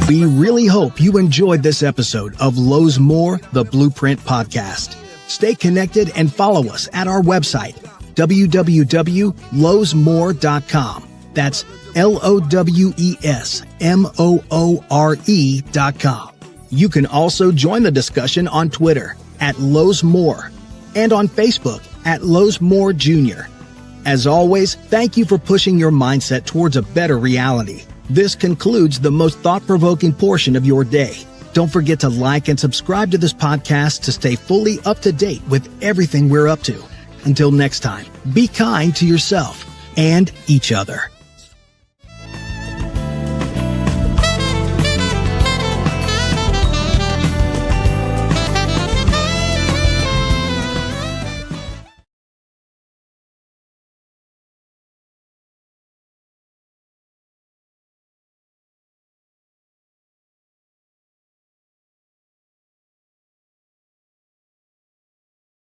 We really hope you enjoyed this episode of Lowe's More, the Blueprint Podcast. Stay connected and follow us at our website, www.lowesmore.com. That's LOWESMOORE.com. You can also join the discussion on Twitter at Lowe's More and on Facebook at Lowe's More Jr. As always, thank you for pushing your mindset towards a better reality. This concludes the most thought-provoking portion of your day. Don't forget to like and subscribe to this podcast to stay fully up to date with everything we're up to. Until next time, be kind to yourself and each other.